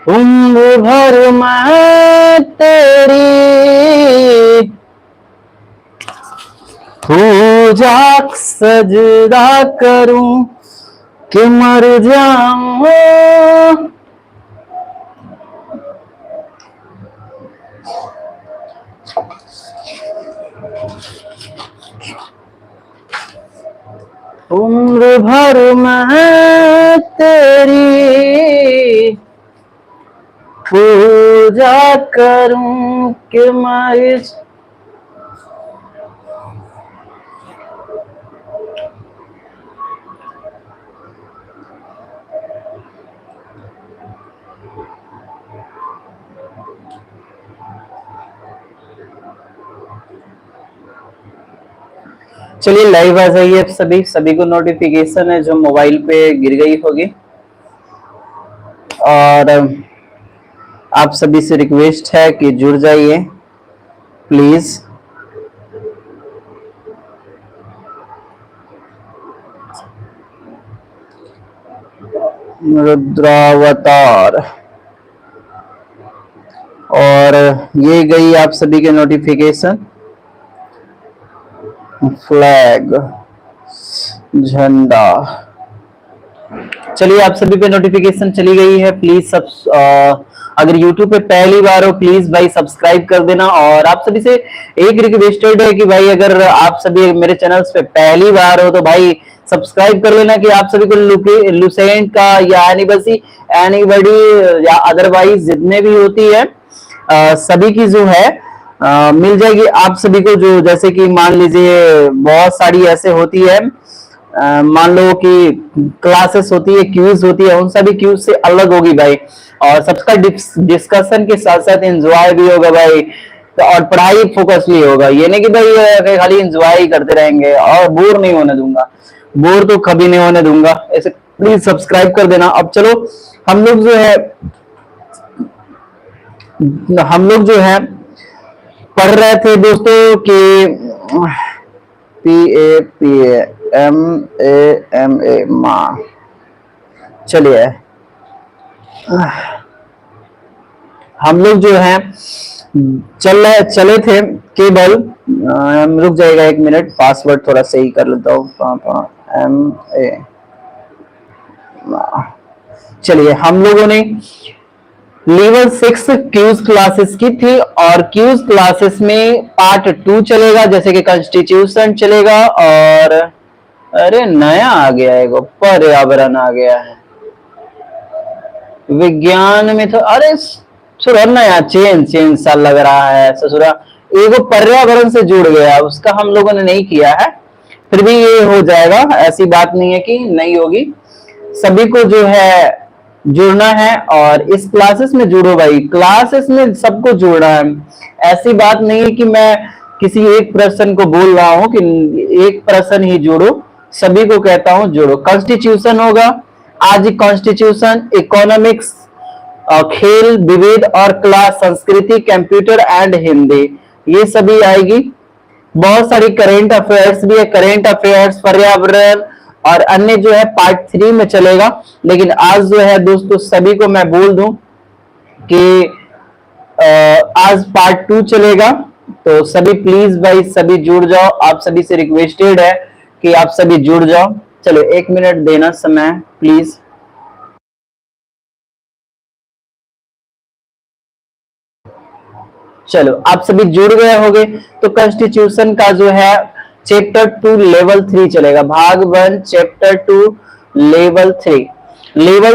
उम्र भर मैं तेरी पूजा सजदा करूं कि मर जाऊं। उम्र भर मैं तेरी पूजा करूं कि मर। चलिए लाइव आ जाइए आप सभी। सभी को नोटिफिकेशन है जो मोबाइल पे गिर गई होगी, और आप सभी से रिक्वेस्ट है कि जुड़ जाइए प्लीज। रुद्रावतार, और ये गई आप सभी के नोटिफिकेशन। फ्लैग, झंडा, चलिए आप सभी पे नोटिफिकेशन चली गई है। प्लीज सब अगर YouTube पे पहली बार हो प्लीज भाई सब्सक्राइब कर देना। और आप सभी से एक रिक्वेस्टेड है कि भाई अगर आप सभी मेरे चैनल्स पे पहली बार हो तो भाई सब्सक्राइब कर लेना, कि आप सभी को लुसेंट का या एनीबडी या अदरवाइज जितने भी होती है सभी की जो है मिल जाएगी आप सभी को। जो जैसे कि मान लीजिए बहुत सारी ऐसे होती है, मान लो कि क्लासेस होती है, क्यूज होती है, उन सभी क्यूज से अलग होगी भाई। और सबका डिस्कशन के साथ साथ एंजॉय भी होगा भाई, तो और पढ़ाई फोकस भी होगा। ये नहीं कि भाई खाली एंजॉय ही करते रहेंगे, और बोर नहीं होने दूंगा, बोर तो कभी नहीं होने दूंगा। ऐसे प्लीज सब्सक्राइब कर देना। अब चलो हम लोग जो है पढ़ रहे थे दोस्तों कि PAPAMAMA माँ। चलिए हम लोग जो है चले थे केवल रुक जाएगा एक मिनट, पासवर्ड थोड़ा सही कर लेता हूँ। चलिए हम लोगों ने लेवल 6 क्यूज क्लासेस की थी, और क्यूज क्लासेस में पार्ट 2 चलेगा, जैसे कि कॉन्स्टिट्यूशन चलेगा। और अरे नया आ गया है, पर्यावरण आ गया है। विज्ञान में तो अरे ससुरा नया चेंज सा लग रहा है। ससुरा एगो पर्यावरण से जुड़ गया, उसका हम लोगों ने नहीं किया है, फिर भी ये हो जाएगा, ऐसी बात नहीं है कि नहीं होगी। सभी को जो है जुड़ना है, और इस क्लासेस में जुड़ो भाई, क्लासेस में सबको जुड़ना है। ऐसी बात नहीं है कि मैं किसी एक पर्सन को बोल रहा हूं कि एक पर्सन ही जुड़ो, सभी को कहता हूं जुड़ो। कॉन्स्टिट्यूशन होगा आज, कॉन्स्टिट्यूशन, इकोनॉमिक्स, खेल, विविध और क्लास, संस्कृति, कंप्यूटर एंड हिंदी, ये सभी आएगी। बहुत सारी करेंट अफेयर्स भी है, करेंट अफेयर्स, पर्यावरण और अन्य जो है पार्ट 3 में चलेगा। लेकिन आज जो है दोस्तों सभी को मैं बोल दूं कि आज पार्ट 2 चलेगा, तो सभी प्लीज भाई सभी जुड़ जाओ। आप सभी से रिक्वेस्टेड है कि आप सभी जुड़ जाओ। चलो एक मिनट देना समय प्लीज। चलो आप सभी जुड़ गए होंगे। तो कॉन्स्टिट्यूशन का जो है चैप्टर 2 लेवल 3 चलेगा, भाग 1 चैप्टर 2 लेवल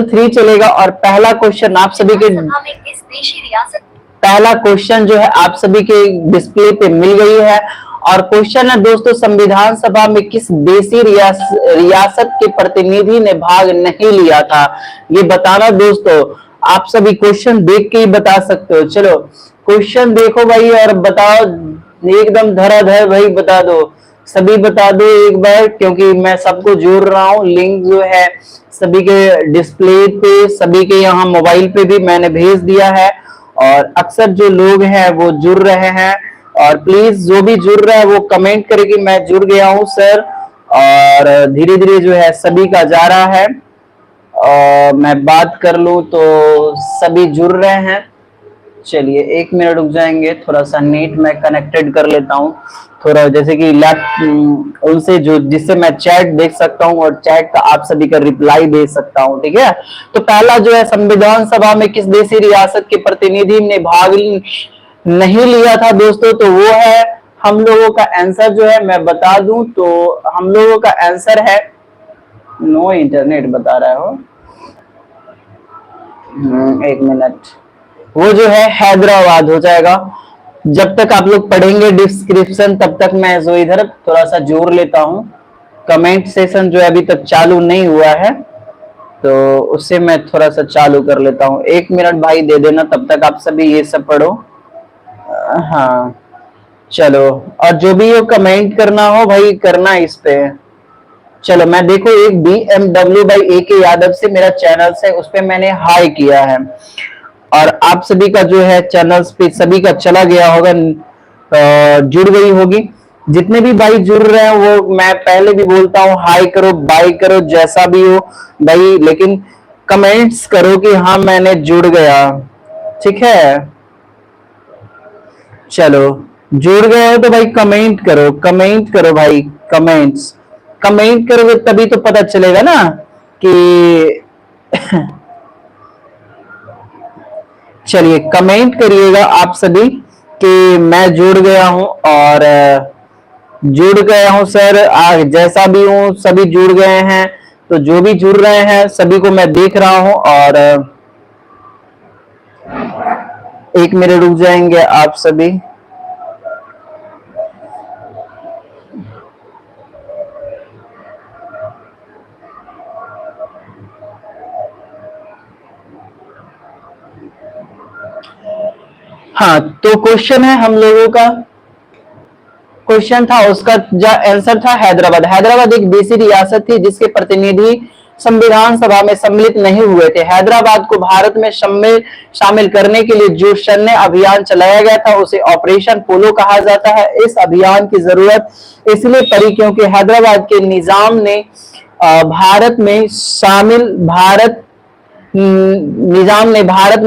3 चलेगा। और पहला क्वेश्चन आप सभी के पहला क्वेश्चन जो है आप सभी के डिस्प्ले पे मिल गई है। और क्वेश्चन है दोस्तों, संविधान सभा में किस देशी रियासत के प्रतिनिधि ने भाग नहीं लिया था, ये बताना दोस्तों। आप सभी क्वेश्चन देख के ही बता सकते हो। चलो क्वेश्चन देखो भाई और बताओ, एकदम धराधर भाई बता दो, सभी बता दो एक बार, क्योंकि मैं सबको जोड़ रहा हूँ। लिंक जो है सभी के डिस्प्ले पे, सभी के यहाँ मोबाइल पे भी मैंने भेज दिया है, और अक्सर जो लोग हैं वो जुड़ रहे हैं। और प्लीज जो भी जुड़ रहा है वो कमेंट करे कि मैं जुड़ गया हूँ सर, और धीरे धीरे जो है सभी का जा रहा है। और मैं बात कर लूं तो सभी जुड़ रहे हैं। चलिए 1 मिनट रुक जाएंगे, थोड़ा सा नेट में कनेक्टेड कर लेता हूँ, थोड़ा जैसे कि उनसे जो जिससे मैं चैट देख सकता हूँ और चैट का आप सभी का रिप्लाई दे सकता हूँ। ठीक है, तो पहला जो है संविधान सभा में किस देशी रियासत के प्रतिनिधि ने भाग नहीं लिया था दोस्तों, तो वो है हम लोगों का आंसर जो है मैं बता दूं तो हम लोगों का आंसर है, नो इंटरनेट बता रहा हो, 1 मिनट, वो जो है हैदराबाद हो जाएगा। जब तक आप लोग पढ़ेंगे डिस्क्रिप्शन तब तक मैं जो इधर थोड़ा सा जोड़ लेता हूँ। कमेंट सेशन जो है अभी तक चालू नहीं हुआ है तो उससे मैं थोड़ा सा चालू कर लेता हूँ। 1 मिनट भाई दे देना, तब तक आप सभी ये सब पढ़ो। हाँ चलो, और जो भी हो कमेंट करना हो भाई करना इस पे। चलो मैं देखो एक BMW बाई AK यादव से मेरा चैनल से उस पे मैंने हाई किया है और आप सभी का जो है चैनल्स पे सभी का चला गया होगा, जुड़ गई होगी। जितने भी भाई जुड़ रहे हैं वो मैं पहले भी बोलता हूँ हाई करो बाय करो जैसा भी हो भाई, लेकिन कमेंट्स करो कि हाँ मैंने जुड़ गया। ठीक है, चलो जुड़ गए हो तो भाई कमेंट करो भाई, कमेंट करोगे तभी तो पता चलेगा ना कि चलिए कमेंट करिएगा आप सभी कि मैं जुड़ गया हूं और जुड़ गया हूं सर, जैसा भी हूं सभी जुड़ गए हैं, तो जो भी जुड़ रहे हैं सभी को मैं देख रहा हूं। और 1 मिनट रुक जाएंगे आप सभी। हाँ तो क्वेश्चन है हम लोगों का, क्वेश्चन था उसका जो आंसर था हैदराबाद। हैदराबाद एक देशी रियासत थी जिसके प्रतिनिधि संविधान सभा में सम्मिलित नहीं हुए थे। हैदराबाद को भारत में शामिल करने के लिए जो सैन्य अभियान चलाया गया था उसे ऑपरेशन पोलो कहा जाता है। इस अभियान की जरूरत इसलिए पड़ी क्योंकि हैदराबाद के निजाम ने भारत में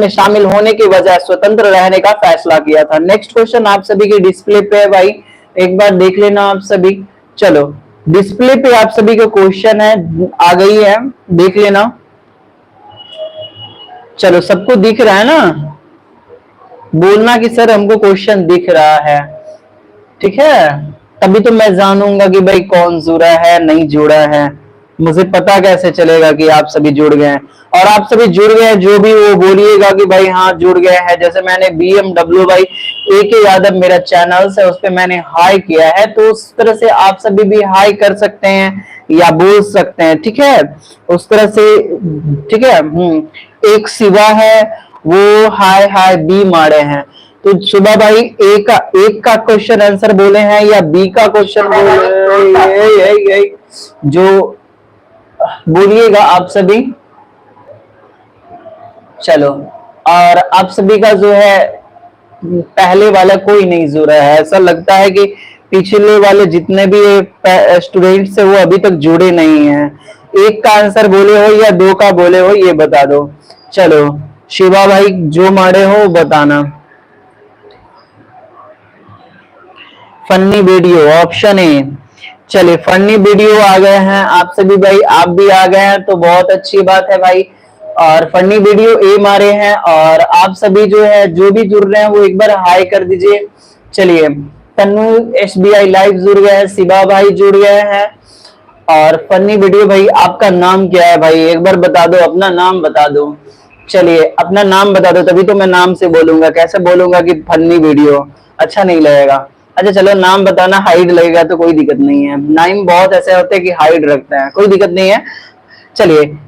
शामिल होने के बजाय स्वतंत्र रहने का फैसला किया था। नेक्स्ट क्वेश्चन आप सभी के डिस्प्ले पे है भाई, एक बार देख लेना आप सभी। चलो डिस्प्ले पे आप सभी का क्वेश्चन है, आ गई है, देख लेना। चलो सबको दिख रहा है ना, बोलना कि सर हमको क्वेश्चन दिख रहा है। ठीक है, तभी तो मैं जानूंगा कि भाई कौन जुड़ा है नहीं जुड़ा है, मुझे पता कैसे चलेगा कि आप सभी जुड़ गए हैं। और आप सभी जुड़ गए हैं जो भी वो बोलिएगा कि भाई हाँ जुड़ गए हैं। जैसे मैंने BMW भाई AK यादव मेरा चैनल है उस पर मैंने हाई किया है, तो उस तरह से आप सभी भी हाई कर सकते हैं या बोल सकते हैं। ठीक है, उस तरह से। ठीक है, एक शिवा है वो हाय हाय बी मारे हैं, तो सुबह भाई एक का क्वेश्चन आंसर बोले हैं या बी का क्वेश्चन बोले, जो बोलिएगा आप सभी। चलो, और आप सभी का जो है पहले वाला कोई नहीं जुड़ा है, ऐसा लगता है कि पिछले वाले जितने भी स्टूडेंट्स है वो अभी तक जुड़े नहीं हैं। एक का आंसर बोले हो या 2 का बोले हो ये बता दो। चलो शिवा भाई जो मारे हो बताना। फनी वीडियो ऑप्शन ए, चलिए फनी वीडियो आ गए हैं आप सभी भाई, आप भी आ गए हैं तो बहुत अच्छी बात है भाई। और फनी वीडियो ए मारे हैं और आप सभी जो है जो भी जुड़ रहे हैं वो एक बार हाई कर दीजिए। चलिए तन्नू SBI लाइव जुड़ गए हैं, शिवा भाई जुड़ गए हैं और फनी वीडियो भाई आपका नाम क्या है भाई एक बार बता दो, अपना नाम बता दो। चलिए अपना नाम बता दो तभी तो मैं नाम से बोलूंगा, कैसे बोलूंगा कि फनी वीडियो, अच्छा नहीं लगेगा। अच्छा चलो नाम बताना, हाइड लगेगा तो कोई दिक्कत नहीं है, नाम बहुत ऐसे होते हैं कि हाइड रखते हैं, कोई दिक्कत नहीं है। चलिए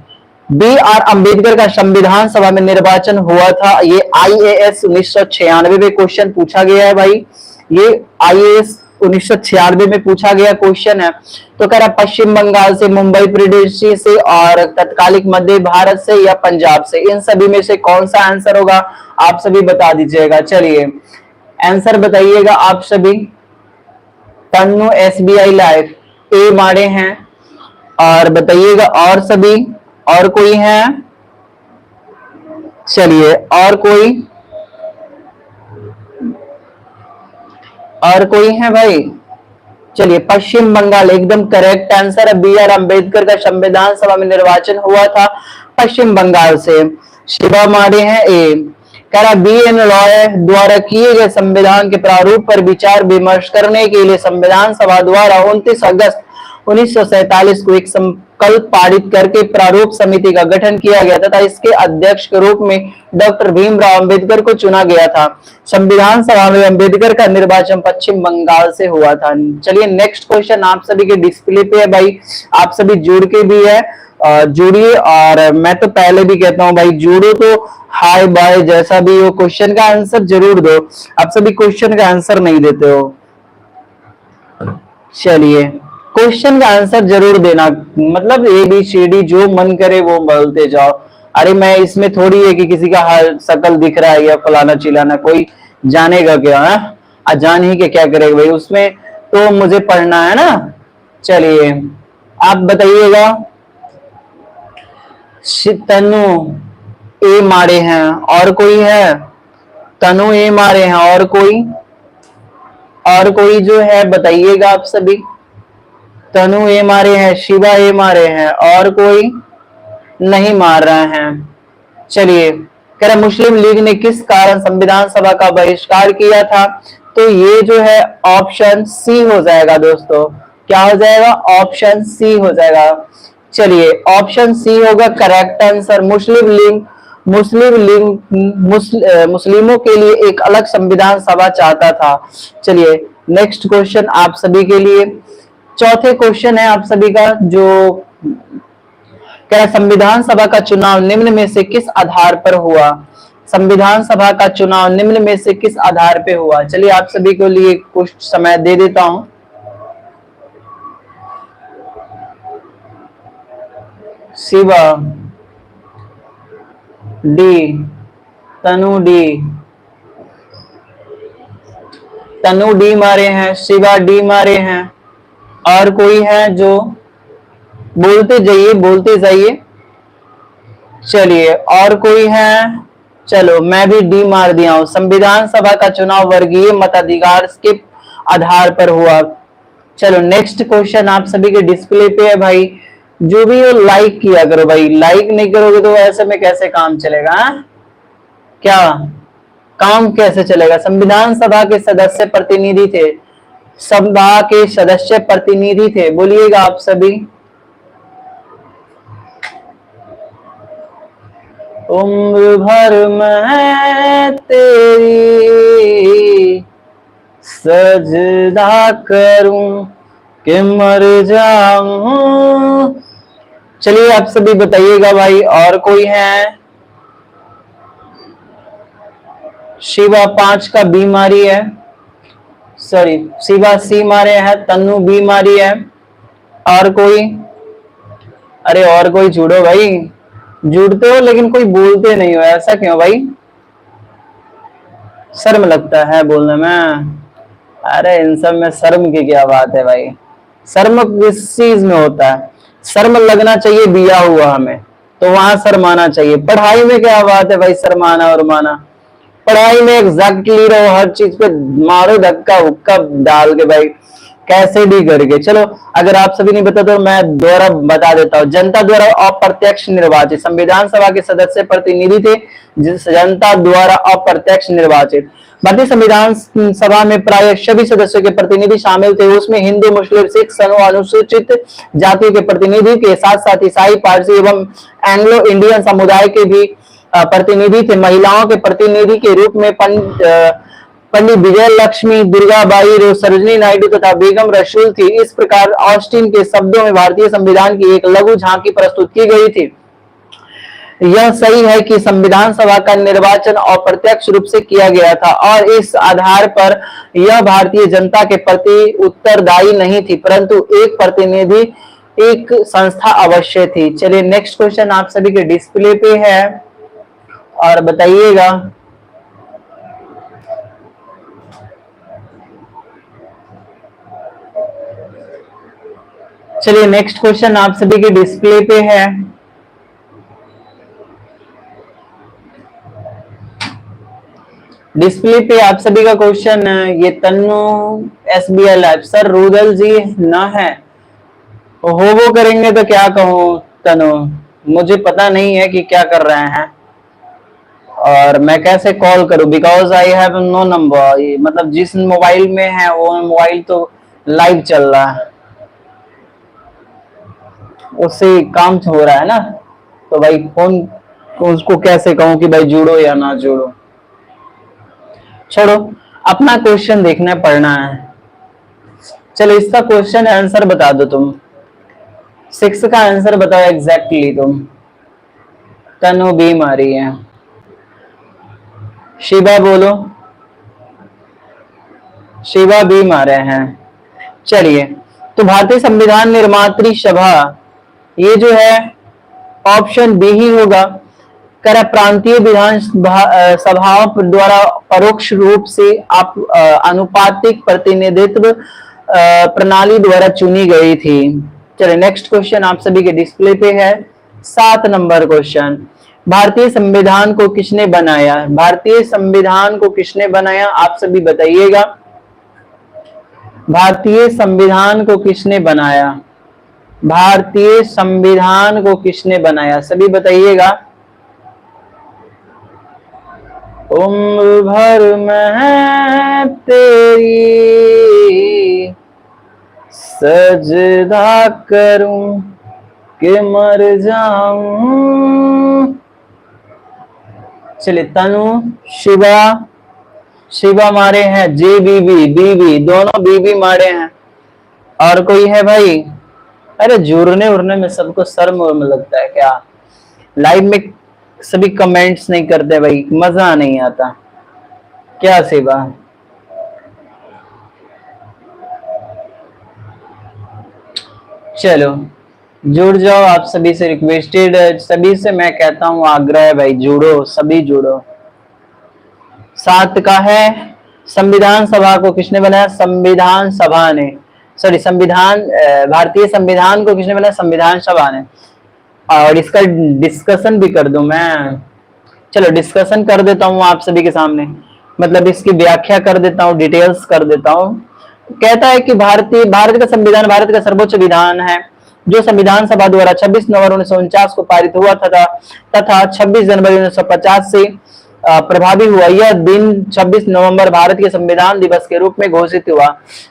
BR अम्बेडकर का संविधान सभा में निर्वाचन हुआ था, ये IAS 1996 में क्वेश्चन पूछा गया है भाई, ये IAS 1996 में पूछा गया क्वेश्चन है। तो कह रहा पश्चिम बंगाल से, मुंबई प्रेसिडेंसी से और तत्कालिक मध्य भारत से या पंजाब से, इन सभी में से कौन सा आंसर होगा आप सभी बता दीजिएगा। चलिए आंसर बताइएगा आप सभी। तन्नू SBI लाइव ए मारे हैं। और बताइएगा और सभी, और कोई है? चलिए और कोई है भाई? चलिए, पश्चिम बंगाल एकदम करेक्ट आंसर है। बी आर अम्बेडकर का संविधान सभा में निर्वाचन हुआ था पश्चिम बंगाल से। शिवा मारे हैं ए। कह रहा बी एन रॉय द्वारा किए गए संविधान के प्रारूप पर विचार विमर्श करने के लिए संविधान सभा द्वारा 29 अगस्त 1947 को एक संकल्प पारित करके प्रारूप समिति का गठन किया गया तथा इसके अध्यक्ष के रूप में डॉक्टर भीमराव अंबेडकर को चुना गया था। संविधान सभा में अंबेडकर का निर्वाचन पश्चिम बंगाल से हुआ था। चलिए नेक्स्ट क्वेश्चन आप सभी के डिस्प्ले पे है भाई, आप सभी जुड़ के भी है, जुड़िए। और मैं तो पहले भी कहता हूं भाई, जुड़ो तो हाय बाय जैसा भी हो, क्वेश्चन का आंसर जरूर दो। आप सभी क्वेश्चन का आंसर नहीं देते हो। चलिए, क्वेश्चन का आंसर जरूर देना, मतलब ए बी सी डी जो मन करे वो बोलते जाओ। अरे मैं इसमें थोड़ी है कि किसी का हाल शकल दिख रहा है या फलाना चिलाना, कोई जानेगा क्या है? जान ही के क्या करेगा भाई, उसमें तो मुझे पढ़ना है ना। चलिए आप बताइएगा। तनु ए मारे हैं, और कोई है? तनु ए मारे हैं, और कोई जो है बताइएगा आप सभी। तनु ए मारे हैं, शिवा ए मारे हैं, और कोई नहीं मार रहे हैं। चलिए, कह रहा मुस्लिम लीग ने किस कारण संविधान सभा का बहिष्कार किया था? तो ये जो है ऑप्शन सी हो जाएगा दोस्तों। क्या हो जाएगा? ऑप्शन सी हो जाएगा। चलिए, ऑप्शन सी होगा करेक्ट आंसर। मुस्लिमों के लिए एक अलग संविधान सभा चाहता था। चलिए नेक्स्ट क्वेश्चन आप सभी के लिए, चौथे क्वेश्चन है आप सभी का, जो कह रहा संविधान सभा का चुनाव निम्न में से किस आधार पर हुआ? संविधान सभा का चुनाव निम्न में से किस आधार पे हुआ? चलिए आप सभी के लिए कुछ समय दे देता हूं। शिवा डी, तनु डी मारे हैं, शिवा डी मारे हैं, और कोई है जो? बोलते जाइए। चलिए और कोई है? चलो मैं भी डी मार दिया हूं। संविधान सभा का चुनाव वर्गीय मताधिकार के आधार पर हुआ। चलो नेक्स्ट क्वेश्चन आप सभी के डिस्प्ले पे है भाई, जो भी हो लाइक किया करो भाई, लाइक नहीं करोगे तो ऐसे में कैसे काम चलेगा? क्या काम कैसे चलेगा? संविधान सभा के सदस्य प्रतिनिधि थे, सभा के सदस्य प्रतिनिधि थे, बोलिएगा आप सभी। उम्र भर मैं तेरी सजदा करूं कि मर जाऊं। चलिए आप सभी बताइएगा भाई, और कोई है? शिवा 5 का बी मारी है, सॉरी शिवा सी मारे हैं, तन्नू बी मारी है, और कोई? अरे और कोई जुड़ो भाई, जुड़ते हो लेकिन कोई बोलते नहीं हो, ऐसा क्यों भाई? शर्म लगता है बोलने में? अरे इन सब में शर्म की क्या बात है भाई, शर्म किस चीज में होता है? शर्म लगना चाहिए दिया हुआ हमें, तो वहां शर्माना चाहिए। पढ़ाई में क्या बात है भाई शर्माना और माना? पढ़ाई में एग्जैक्टली रहो, हर चीज पे मारो धक्का हुक्का डाल के भाई, कैसे भी करके। चलो अगर आप सभी नहीं बता तो मैं दोबारा बता देता हूँ। जनता द्वारा अप्रत्यक्ष निर्वाचित, संविधान सभा के सदस्य प्रतिनिधि थे जनता द्वारा अप्रत्यक्ष निर्वाचित। भारतीय संविधान सभा में प्राय सभी सदस्यों के प्रतिनिधि शामिल थे, उसमें हिंदू मुस्लिम सिख समूह अनुसूचित जाति के प्रतिनिधि के साथ साथ ईसाई पारसी एवं एंग्लो इंडियन समुदाय के भी प्रतिनिधि थे। महिलाओं के प्रतिनिधि के रूप में पंडित विजय लक्ष्मी, दुर्गाबाई, सरोजिनी नायडू तथा बेगम रसूल थी। इस प्रकार ऑस्टिन के शब्दों में भारतीय संविधान की एक लघु झांकी प्रस्तुत की गई थी। यह सही है कि संविधान सभा का निर्वाचन अप्रत्यक्ष रूप से किया गया था और इस आधार पर यह भारतीय जनता के प्रति उत्तरदायी नहीं थी, परंतु एक प्रतिनिधि एक संस्था अवश्य थी। चलिए नेक्स्ट क्वेश्चन आप सभी के डिस्प्ले पे है और बताइएगा। चलिए नेक्स्ट क्वेश्चन आप सभी के डिस्प्ले पे है। डिस्प्ले पे आप सभी का क्वेश्चन है, ये Tannu SBI live sir Rudal ji ना है वो करेंगे तो क्या कहूँ तनु, मुझे पता नहीं है कि क्या कर रहे हैं और मैं कैसे कॉल करूं, because I have no number. मतलब जिस मोबाइल में है वो मोबाइल तो लाइव चल रहा है, उससे काम हो रहा है ना, तो भाई फोन उसको कैसे कहूं कि भाई जुड़ो या ना जुड़ो। छोड़ो, अपना क्वेश्चन देखना पढ़ना है। चलो इसका क्वेश्चन आंसर बता दो तुम, 6 का आंसर बताओ एग्जैक्टली तुम। तनु बीमारी है, शिवा बोलो, शिवा भी मारे हैं। चलिए तो भारतीय संविधान निर्मात्री सभा, ये जो है ऑप्शन बी ही होगा। कर प्रांतीय विधान सभाओं द्वारा परोक्ष रूप से आप अनुपातिक प्रतिनिधित्व प्रणाली द्वारा चुनी गई थी। चलिए नेक्स्ट क्वेश्चन आप सभी के डिस्प्ले पे है, 7 नंबर क्वेश्चन। भारतीय संविधान को किसने बनाया? भारतीय संविधान को किसने बनाया आप सभी बताइएगा। भारतीय संविधान को किसने बनाया? भारतीय संविधान को किसने बनाया सभी बताइएगा। उम्र भर मैं तेरी सजदा करूं कि मर जाऊं। चलिए तनु, शिवा, शिवा मारे हैं, जे बीबी बीबी दोनों बीबी मारे हैं। और कोई है भाई? अरे जुड़ने उड़ने में सबको शर्म लगता है क्या? लाइव में सभी कमेंट्स नहीं करते भाई, मजा नहीं आता क्या शिवा? चलो जुड़ जाओ, आप सभी से रिक्वेस्टेड, सभी से मैं कहता हूँ आग्रह है भाई, जुड़ो सभी जुड़ो। 7 का है, संविधान सभा को किसने बनाया? संविधान सभा ने, सॉरी संविधान, भारतीय संविधान को किसने बनाया? संविधान सभा ने। और इसका डिस्कशन भी कर दूं मैं, चलो डिस्कशन कर देता हूं आप सभी के सामने, मतलब इसकी व्याख्या कर देता हूं, डिटेल्स कर देता हूं। कहता है कि भारत का संविधान भारत का सर्वोच्च विधान है जो संविधान सभा द्वारा 26 नवंबर 1949 को पारित हुआ तथा 26 जनवरी 1950 से प्रभावी हुआ। यह दिन 26 नवंबर भारत के संविधान दिवस के रूप में घोषित हुआ,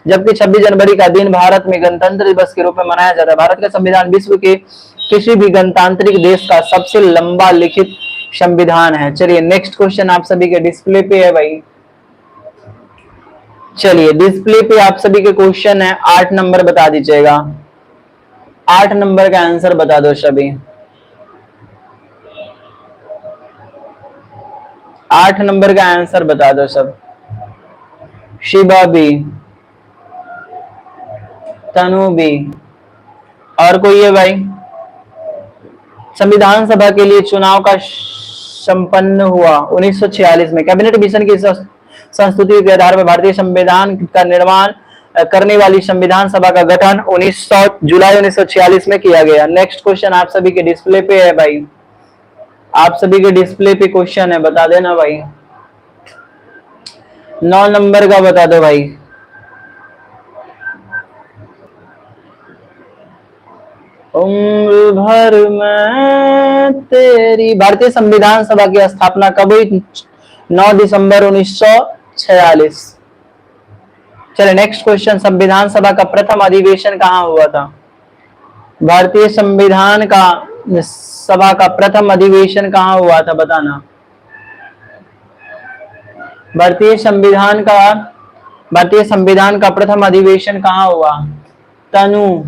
जबकि 26 जनवरी का दिन भारत में गणतंत्र दिवस के रूप में मनाया जाता है। भारत का संविधान विश्व के किसी भी गणतांत्रिक देश का सबसे लंबा लिखित संविधान है। चलिए नेक्स्ट क्वेश्चन आप सभी के डिस्प्ले पे है भाई। चलिए डिस्प्ले पे आप सभी के क्वेश्चन है, 8 नंबर बता दीजिएगा। 8 नंबर का आंसर बता दो सभी। 8 नंबर का आंसर बता दो सब। शिबा भी, तनु भी, और कोई है भाई? संविधान सभा के लिए चुनाव का संपन्न हुआ 1946 में। कैबिनेट मिशन की संस्तुति के आधार पर भारतीय संविधान का निर्माण करने वाली संविधान सभा का गठन जुलाई 1946 में किया गया। नेक्स्ट क्वेश्चन आप सभी के डिस्प्ले पे है भाई, आप सभी के डिस्प्ले पे क्वेश्चन है, बता देना भाई। 9 नंबर का बता दो भाई। उम्र भर मैं तेरी। भारतीय संविधान सभा की स्थापना कब हुई? 9 दिसंबर 1946। चलिए नेक्स्ट क्वेश्चन, संविधान सभा का प्रथम अधिवेशन कहाँ हुआ था? भारतीय संविधान का सभा का प्रथम अधिवेशन कहाँ हुआ था बताना। भारतीय संविधान का प्रथम अधिवेशन कहाँ हुआ? तनु,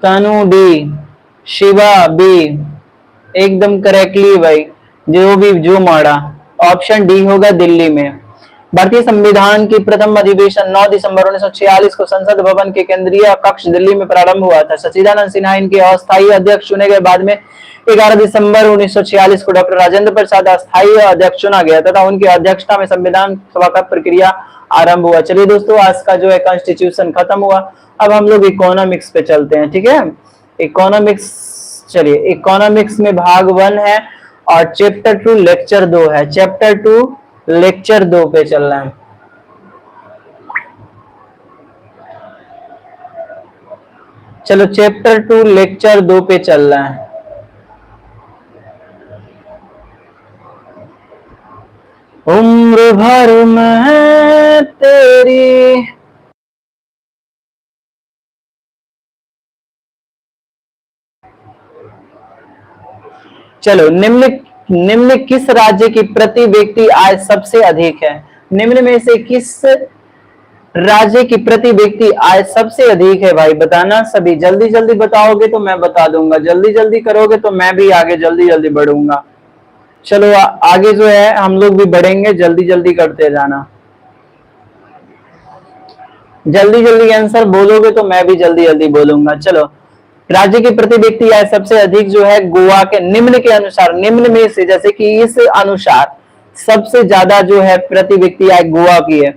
तनु डी, शिवा बी, एकदम करेक्टली भाई, जो मारा। ऑप्शन डी होगा दिल्ली में। भारतीय संविधान की प्रथम अधिवेशन 9 दिसंबर 1946 को संसद भवन के केंद्रीय कक्ष दिल्ली में प्रारंभ हुआ था। सच्चिदानंद सिन्हा इनके अस्थायी अध्यक्ष चुने गए। बाद में 11 दिसंबर 1946 को डॉक्टर राजेंद्र प्रसाद अस्थायी अध्यक्ष चुना गया तथा उनकी अध्यक्षता में संविधान सभा का प्रक्रिया आरंभ हुआ। चलिए दोस्तों, आज का जो है कॉन्स्टिट्यूशन खत्म हुआ। अब हम लोग इकोनॉमिक्स पे चलते हैं, ठीक है। इकोनॉमिक्स, चलिए इकोनॉमिक्स में भाग 1 है और चैप्टर 2 लेक्चर 2 है। चैप्टर 2 लेक्चर 2 पे चल रहा है। चलो चैप्टर 2 लेक्चर 2 पे चल रहा है। उम्र भर मैं तेरी, चलो निम्न किस राज्य की प्रति व्यक्ति आय सबसे अधिक है? निम्न में से किस राज्य की प्रति व्यक्ति आय सबसे अधिक है? भाई बताना सभी, जल्दी जल्दी बताओगे तो मैं बता दूंगा, जल्दी जल्दी करोगे तो मैं भी आगे जल्दी जल्दी बढ़ूंगा। चलो आगे जो है हम लोग भी बढ़ेंगे, जल्दी जल्दी करते जाना। जल्दी जल्दी आंसर बोलोगे तो मैं भी जल्दी जल्दी बोलूंगा। चलो, राज्य की प्रति व्यक्ति आय सबसे अधिक जो है गोवा के, निम्न के अनुसार, निम्न में से जैसे कि इस अनुसार सबसे ज्यादा जो है प्रति व्यक्ति आय गोवा की है।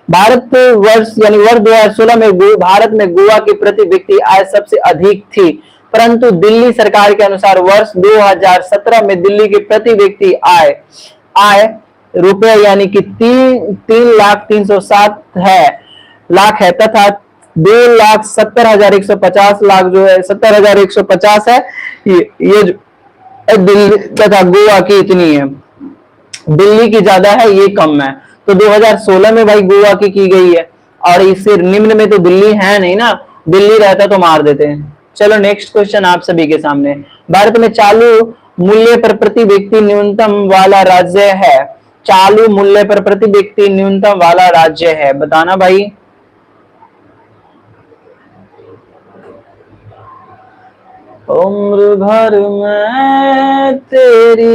भारत वर्ष यानी वर्ष 2016 में भारत में गोवा की प्रति व्यक्ति आय सबसे अधिक थी, परंतु दिल्ली सरकार के अनुसार वर्ष 2017 में दिल्ली की प्रति व्यक्ति आय रुपए यानी कि 3,03,7 लाख है तथा 2,70,150 लाख जो है 70,150 है। ये जो दिल्ली तथा गोवा की इतनी है, दिल्ली की ज्यादा है, ये कम है। तो 2016 में भाई गोवा की गई है और इससे निम्न में तो दिल्ली है नहीं ना, दिल्ली रहता तो मार देते हैं। चलो नेक्स्ट क्वेश्चन आप सभी के सामने। भारत में चालू मूल्य पर प्रति व्यक्ति न्यूनतम वाला राज्य है? चालू मूल्य पर प्रति व्यक्ति न्यूनतम वाला राज्य है, बताना भाई। उम्र भर मैं तेरी,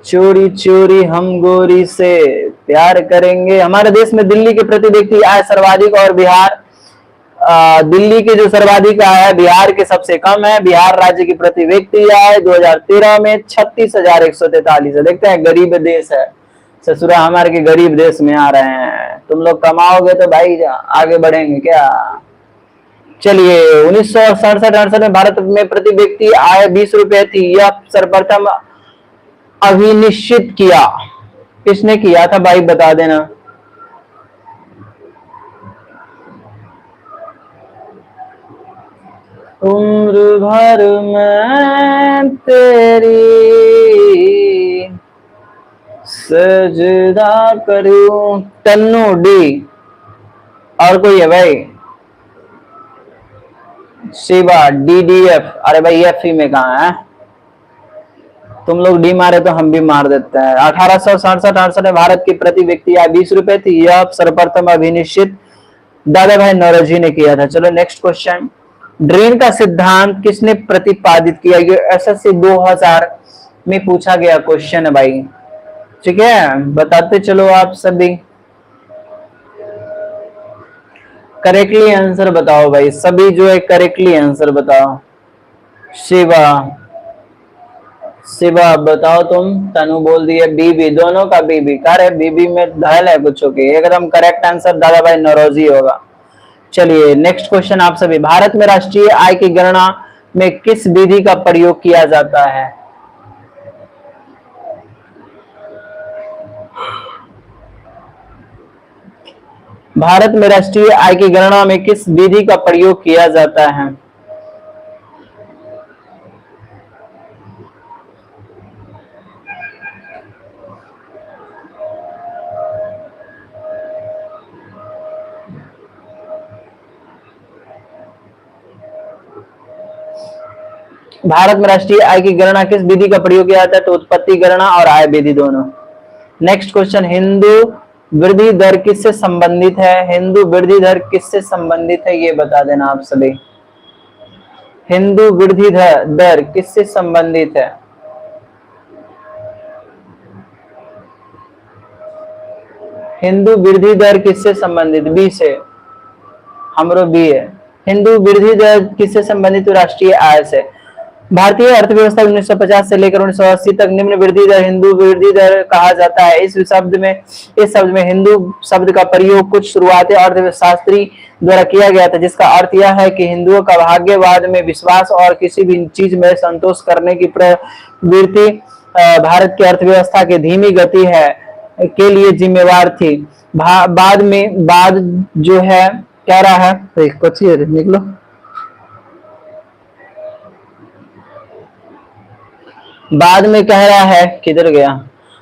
चोरी चोरी हम गोरी से प्यार करेंगे। हमारे देश में दिल्ली के प्रति व्यक्ति आय सर्वाधिक और बिहार, दिल्ली के जो सर्वाधिक आय है बिहार के सबसे कम है। बिहार राज्य की प्रति व्यक्ति आय 2013 में 36,143 है। देखते हैं, गरीब देश है ससुरा, हमारे के गरीब देश में आ रहे हैं। तुम लोग कमाओगे तो भाई आगे बढ़ेंगे क्या। चलिए 1967-68 में भारत में प्रति व्यक्ति आय 20 रुपए थी। यह सर्वप्रथम अभिनिश्चित किया किसने किया था भाई, बता देना। उम्र भर मैं तेरी सजदा करूं, तन्नू डी। और कोई है भाई? शिवा DDF। अरे भाई एफ ही में कहा है, तुम लोग डी मारे तो हम भी मार देते हैं। 1867-68 में भारत की प्रति व्यक्ति आय 20 रुपए थी। यह सर्वप्रथम अभिनिश्चित दादा भाई नौरोजी ने किया था। चलो नेक्स्ट क्वेश्चन। ड्रेन का सिद्धांत किसने प्रतिपादित किया? ये SSC 2000 में पूछा गया क्वेश्चन है भाई, ठीक है। बताते चलो आप सभी, करेक्टली आंसर बताओ भाई सभी, जो है करेक्टली आंसर बताओ। शिवा बताओ तुम। तनु बोल दिए बीबी, दोनों का बीबी। कार्य बीबी में धैल है कुछ की, एकदम करेक्ट आंसर दादा भाई नौरोजी होगा। चलिए नेक्स्ट क्वेश्चन आप सभी। भारत में राष्ट्रीय आय की गणना में किस विधि का प्रयोग किया जाता है? भारत में राष्ट्रीय आय की गणना में किस विधि का प्रयोग किया जाता है? भारत में राष्ट्रीय आय की गणना किस विधि का प्रयोग किया जाता है? तो उत्पत्ति गणना और आय विधि दोनों। Next question. हिंदू वृद्धि दर किससे संबंधित है? हिंदू वृद्धि दर किससे संबंधित है, ये बता देना आप सभी। हिंदू वृद्धि दर किससे संबंधित है? हिंदू वृद्धि दर किससे संबंधित? बी से, हमरो बी है। हिंदू वृद्धि दर किससे संबंधित? राष्ट्रीय आय से। भारतीय अर्थव्यवस्था 1950 से लेकर 1980 तक निम्न वृद्धि दर हिंदू वृद्धि दर कहा जाता है। इस शब्द में हिंदू शब्द का प्रयोग कुछ शुरुआती अर्थशास्त्री द्वारा किया गया था, जिसका अर्थ यह है कि हिंदुओं का भाग्यवाद में विश्वास और किसी भी चीज में संतोष करने की प्रवृत्ति भारत की अर्थव्यवस्था की धीमी गति है के लिए जिम्मेवार थी। बाद जो है कह रहा है कुछ निकलो, बाद में कह रहा है, किधर गया,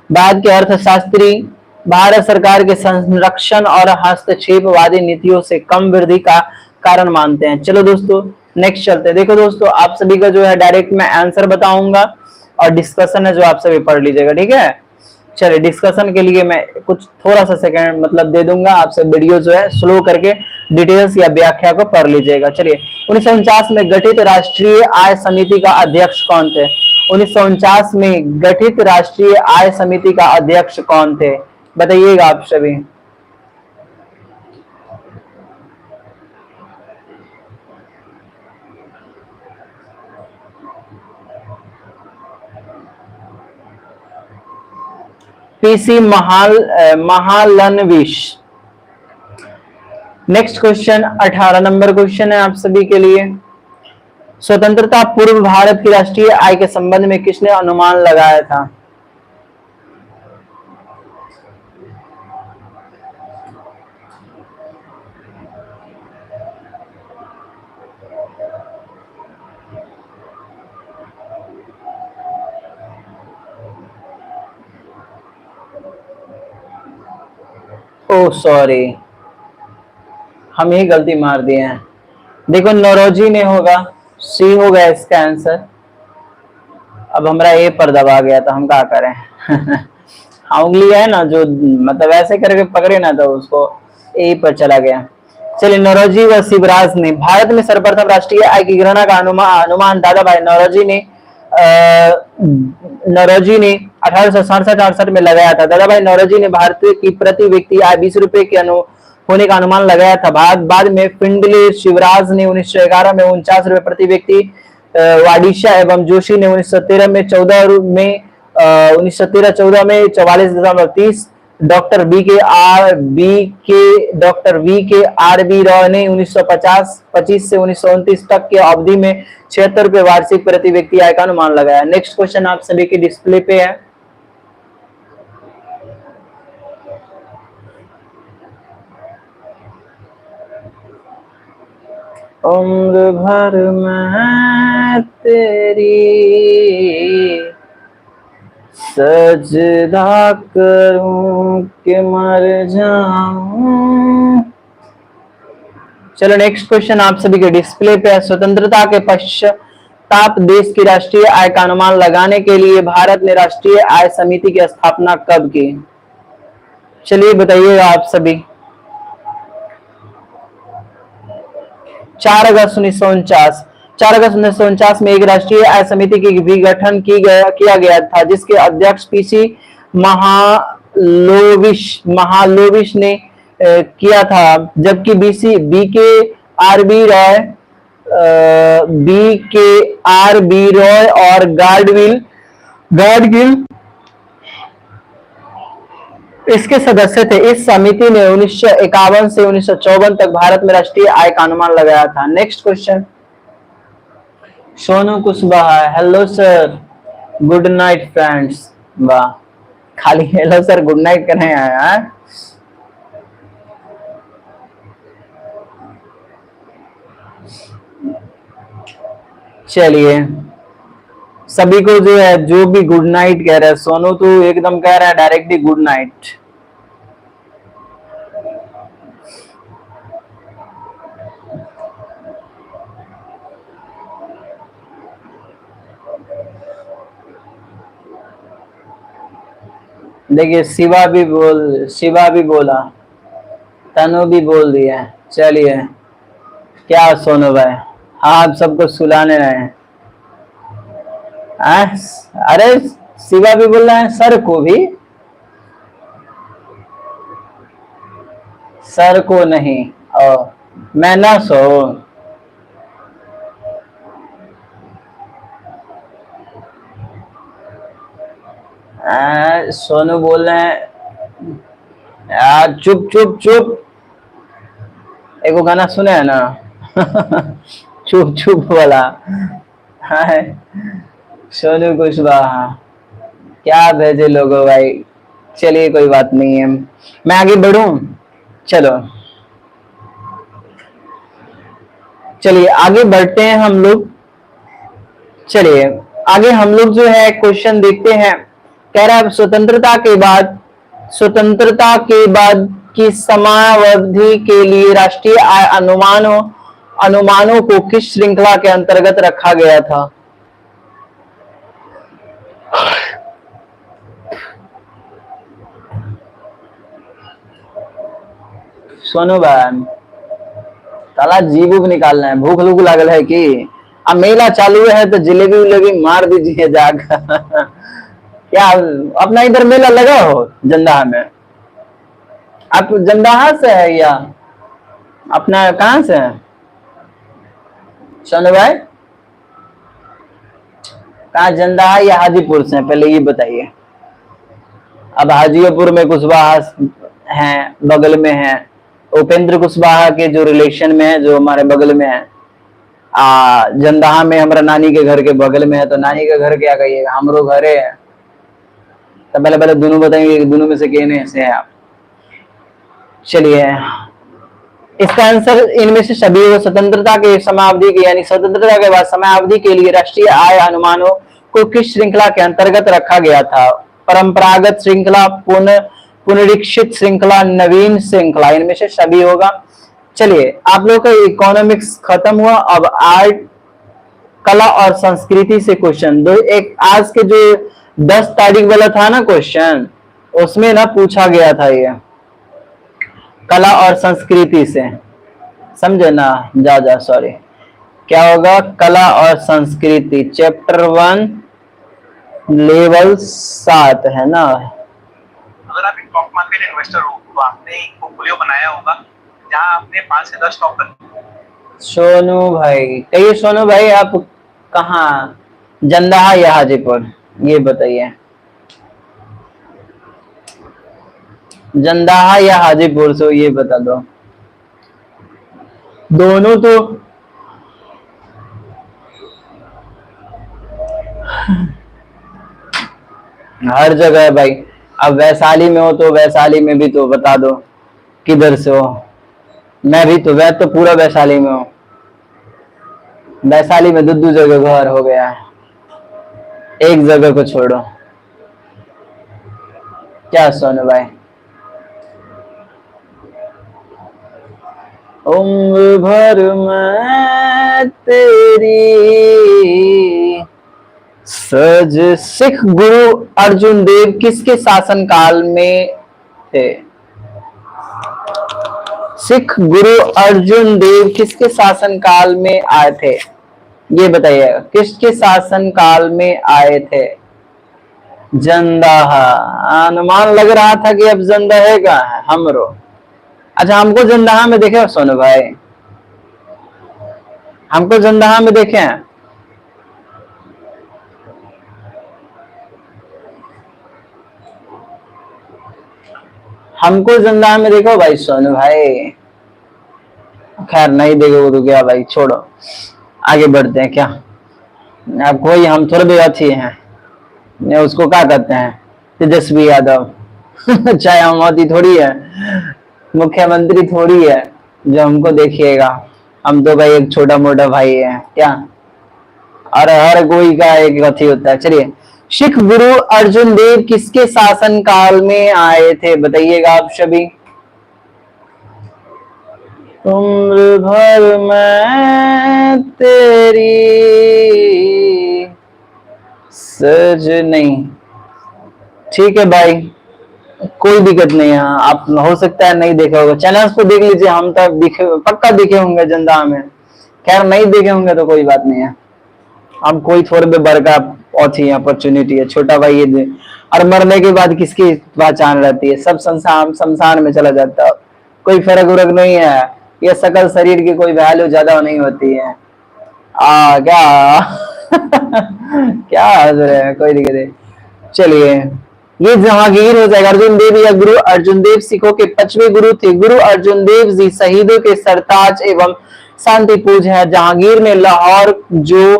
बाद के अर्थशास्त्री भारत सरकार के संरक्षण और हस्तक्षेपवादी नीतियों से कम वृद्धि का कारण मानते हैं। चलो दोस्तों नेक्स्ट चलते हैं। देखो दोस्तों, आप सभी का जो है डायरेक्ट मैं आंसर बताऊंगा और डिस्कशन है जो आप सभी पढ़ लीजिएगा, ठीक है। चलिए डिस्कशन के लिए मैं कुछ थोड़ा सा सेकंड मतलब दे दूंगा, आपसे वीडियो जो है स्लो करके डिटेल्स या व्याख्या को पढ़ लीजिएगा। चलिए 1949 में गठित राष्ट्रीय आय समिति का अध्यक्ष कौन थे? 1949 में गठित राष्ट्रीय आय समिति का अध्यक्ष कौन थे? बताइएगा आप सभी। P C Mahalanobis. Next question 18 number question है आप सभी के लिए। स्वतंत्रता पूर्व भारत की राष्ट्रीय आय के संबंध में किसने अनुमान लगाया था? ओ सॉरी, हम ही गलती मार दिए हैं। देखो नौरोजी ने होगा, सी होगा इसका आंसर। अब हमारा ए पर दबा गया था, हम क्या करें। हाँ उंगली है ना जो मतलब ऐसे करके पकड़े ना, तो उसको ए पर चला गया। चलिए नौरोजी व शिवराज ने भारत में सर्वप्रथम राष्ट्रीय आय की गणना का अनुमान दादा भाई नौरोजी ने 1867-68 में लगाया था। दादा भाई नौरोजी ने भारत की प्रति व्यक्ति आय 20 रुपए के होने का अनुमान लगाया था। बाद में फिंडले शिवराज ने 1911 में 49 रुपए प्रति व्यक्ति, वाडिशा एवं जोशी ने 1913 में 14 में 44.30, डॉक्टर वी के आर बी रॉय ने 1925 से 1929 तक के अवधि में 76 रुपए वार्षिक प्रति व्यक्ति आय का अनुमान लगाया। नेक्स्ट क्वेश्चन आप सभी के डिस्प्ले पे है। उम्र भर मैं तेरी सजदा करूं कि मर जाऊं। चलो नेक्स्ट क्वेश्चन आप सभी के डिस्प्ले पे है। स्वतंत्रता के पश्चात देश की राष्ट्रीय आय का अनुमान लगाने के लिए भारत ने राष्ट्रीय आय समिति की स्थापना कब की? चलिए बताइएगा आप सभी। 4 अगस्त 1949। 4 अगस्त 1949 में एक राष्ट्रीय आय समिति की भी गठन किया गया था, जिसके अध्यक्ष पीसी महालोविश ने किया था, जबकि बी के आर बी रॉय और गार्डगिल इसके सदस्य थे। इस समिति ने 1951 से 1954 तक भारत में राष्ट्रीय आय का अनुमान लगाया था। Next question Sonu Kushwaha. Hello sir, good night friends. वाह, खाली हेलो सर गुड नाइट करने आया है। चलिए सभी को जो है जो भी गुड नाइट कह रहा है, सोनू तो एकदम कह रहा है डायरेक्टली गुड नाइट। देखिए शिवा भी बोला, तनु भी बोल दिया। चलिए क्या सोनू भाई, हाँ आप सबको सुलाने रहे हैं। अरे शिवा भी बोल रहा है, सर को भी। सर को नहीं, और मैं ना सो। सोनू बोल रहे हैं यार, चुप चुप चुप। एक वो गाना सुने है ना चुप चुप वाला। हाय सोनू कुशवाहा, क्या भेजे लोगो भाई। चलिए कोई बात नहीं है, मैं आगे बढ़ूं। चलो चलिए आगे बढ़ते हैं हम लोग। चलिए आगे हम लोग जो है क्वेश्चन देखते हैं। कह रहा है स्वतंत्रता के बाद की समयावधि के लिए राष्ट्रीय आय अनुमानों अनुमानों को किस श्रृंखला के अंतर्गत रखा गया था? सोनू भाई, ताला जीभ निकालना है, भूख लूक लागल है कि? अब मेला चालू है तो जलेबी उलेबी मार दीजिए जाकर क्या अपना इधर मेला लगा हो जंदाहा में? आप जंदाहा से है या अपना कहां से है सोनू भाई? कहा जंदाहा या हाजीपुर से? पहले ये बताइए। अब हाजीपुर में कुशवाहा हैं, बगल में है उपेंद्र कुशवाहा के जो रिलेशन में है, जो हमारे बगल में है। जंदाहा में हमारा नानी के घर के बगल में है, तो नानी का घर क्या कहिएगा, हमरो घरे है। तो पहले पहले दोनों बताएंगे कि दोनों में से कहने से है आप। चलिए इसका आंसर इनमें से सभी होगा। स्वतंत्रता के समावधि के यानी स्वतंत्रता के बाद समयावधि के लिए राष्ट्रीय आय अनुमानों को किस श्रृंखला के अंतर्गत रखा गया था? परंपरागत श्रृंखला, पुनरीक्षित श्रृंखला, नवीन श्रृंखला, इनमें से सभी होगा। चलिए आप लोग का इकोनॉमिक्स खत्म हुआ। अब आर्ट, कला और संस्कृति से क्वेश्चन दो। एक आज के जो 10 तारीख वाला था ना क्वेश्चन, उसमें ना पूछा गया था ये कला और संस्कृति से, समझे ना? जा सॉरी, क्या होगा? कला और संस्कृति चैप्टर 1 लेवल 7 है ना। अगर आप एक स्टॉक मार्केट इन्वेस्टर हो तो आपने एक पोर्टफोलियो बनाया होगा जहां आपने 5 से 10 स्टॉक रखे। सोनू भाई, कहिए सोनू भाई, आप कहाँ, जंदाहा या हाजीपुर, ये बताइए। जंदाहा या हाजीपुर से, ये बता दो। दोनों तो हर जगह है भाई। अब वैशाली में हो तो वैशाली में भी तो बता दो किधर से हो। मैं भी तो पूरा वैशाली में हूँ। वैशाली में दो जगह घर हो गया है, एक जगह को छोड़ो। क्या सोनू भाई? उम्र भर मैं तेरी सज। सिख गुरु अर्जुन देव किसके शासन काल में थे? सिख गुरु अर्जुन देव किसके शासन काल में आए थे? ये बताइएगा, किसके शासन काल में आए थे? जंदाहा। अनुमान लग रहा था कि अब जंदाहा का है हमरो। अच्छा, हमको जंदाहा में देखे हो सोनू भाई? हमको जंदाहा में देखे हैं? हमको जंदाहा में देखो भाई सोनू भाई। खैर नहीं देखो तो क्या भाई, छोड़ो, आगे बढ़ते हैं। क्या अब कोई हम थोड़े भी अच्छी हैं, उसको क्या कहते हैं, तेजस्वी यादव चाहे हम मोदी थोड़ी है, मुख्यमंत्री थोड़ी है जो हमको देखिएगा। हम तो भाई एक छोटा मोटा भाई है क्या, और हर कोई का एक अथी होता है। चलिए, सिख गुरु अर्जुन देव किसके शासन काल में आए थे? बताइएगा आप सभी। उम्र भर मैं तेरी सज नहीं। ठीक है भाई, कोई दिक्कत नहीं है। आप हो सकता है नहीं देखे होगा, चैनल्स पे देख लीजिए। हम तो दिखे, पक्का दिखे होंगे जंदाहा में। खैर नहीं देखे होंगे तो कोई बात नहीं है। हम कोई थोड़े भी बड़का अच्छी अपॉर्चुनिटी है, छोटा भाई ये और मरने के बाद किसकी पहचान रहती है? सब शमशान में चला जाता है। कोई फर्क वरक नहीं है, ये सकल शरीर की कोई वैल्यू ज्यादा नहीं होती है। क्या क्या हंस रहे हैं, कोई दिक्कत नहीं। चलिए, ये जहांगीर हो जाएगा। अर्जुन देव या गुरु अर्जुन देव सिखों के 5वें गुरु थे। गुरु अर्जुन देव जी शहीदों के सरताज एवं शांति पूज है। जहांगीर ने लाहौर, जो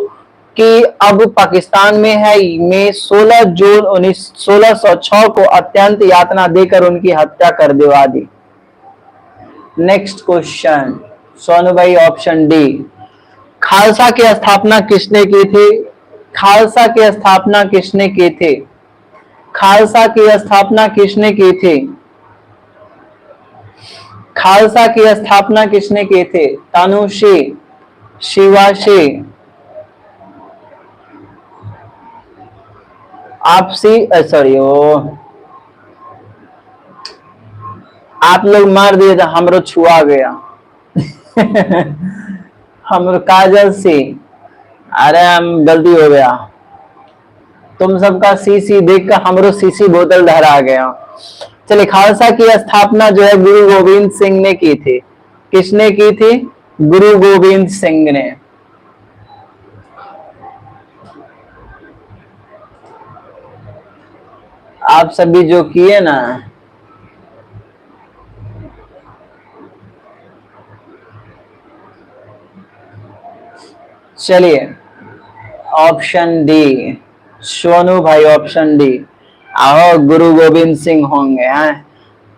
कि अब पाकिस्तान में है, में 16 जून 1606 को अत्यंत यातना देकर उनकी हत्या कर दिलवा दी। नेक्स्ट क्वेश्चन, सोनू भाई ऑप्शन डी। खालसा की स्थापना किसने की थी? खालसा की स्थापना किसने की थी? खालसा की स्थापना किसने की थी? खालसा की स्थापना किसने की थी? तानुशी, शिवाशी, आपसी, सॉरी ओ, आप लोग मार दिए तो हमरो छुआ गया। हम काजल सी, अरे हम गलती हो गया, तुम सबका सीसी देखकर हमरो सीसी बोतल धरा गया। चलिए, खालसा की स्थापना जो है गुरु गोविंद सिंह ने की थी। किसने की थी? गुरु गोविंद सिंह ने। आप सभी जो किए ना, चलिए ऑप्शन डी, सोनू भाई ऑप्शन डी। आओ, गुरु गोविंद सिंह होंगे हैं,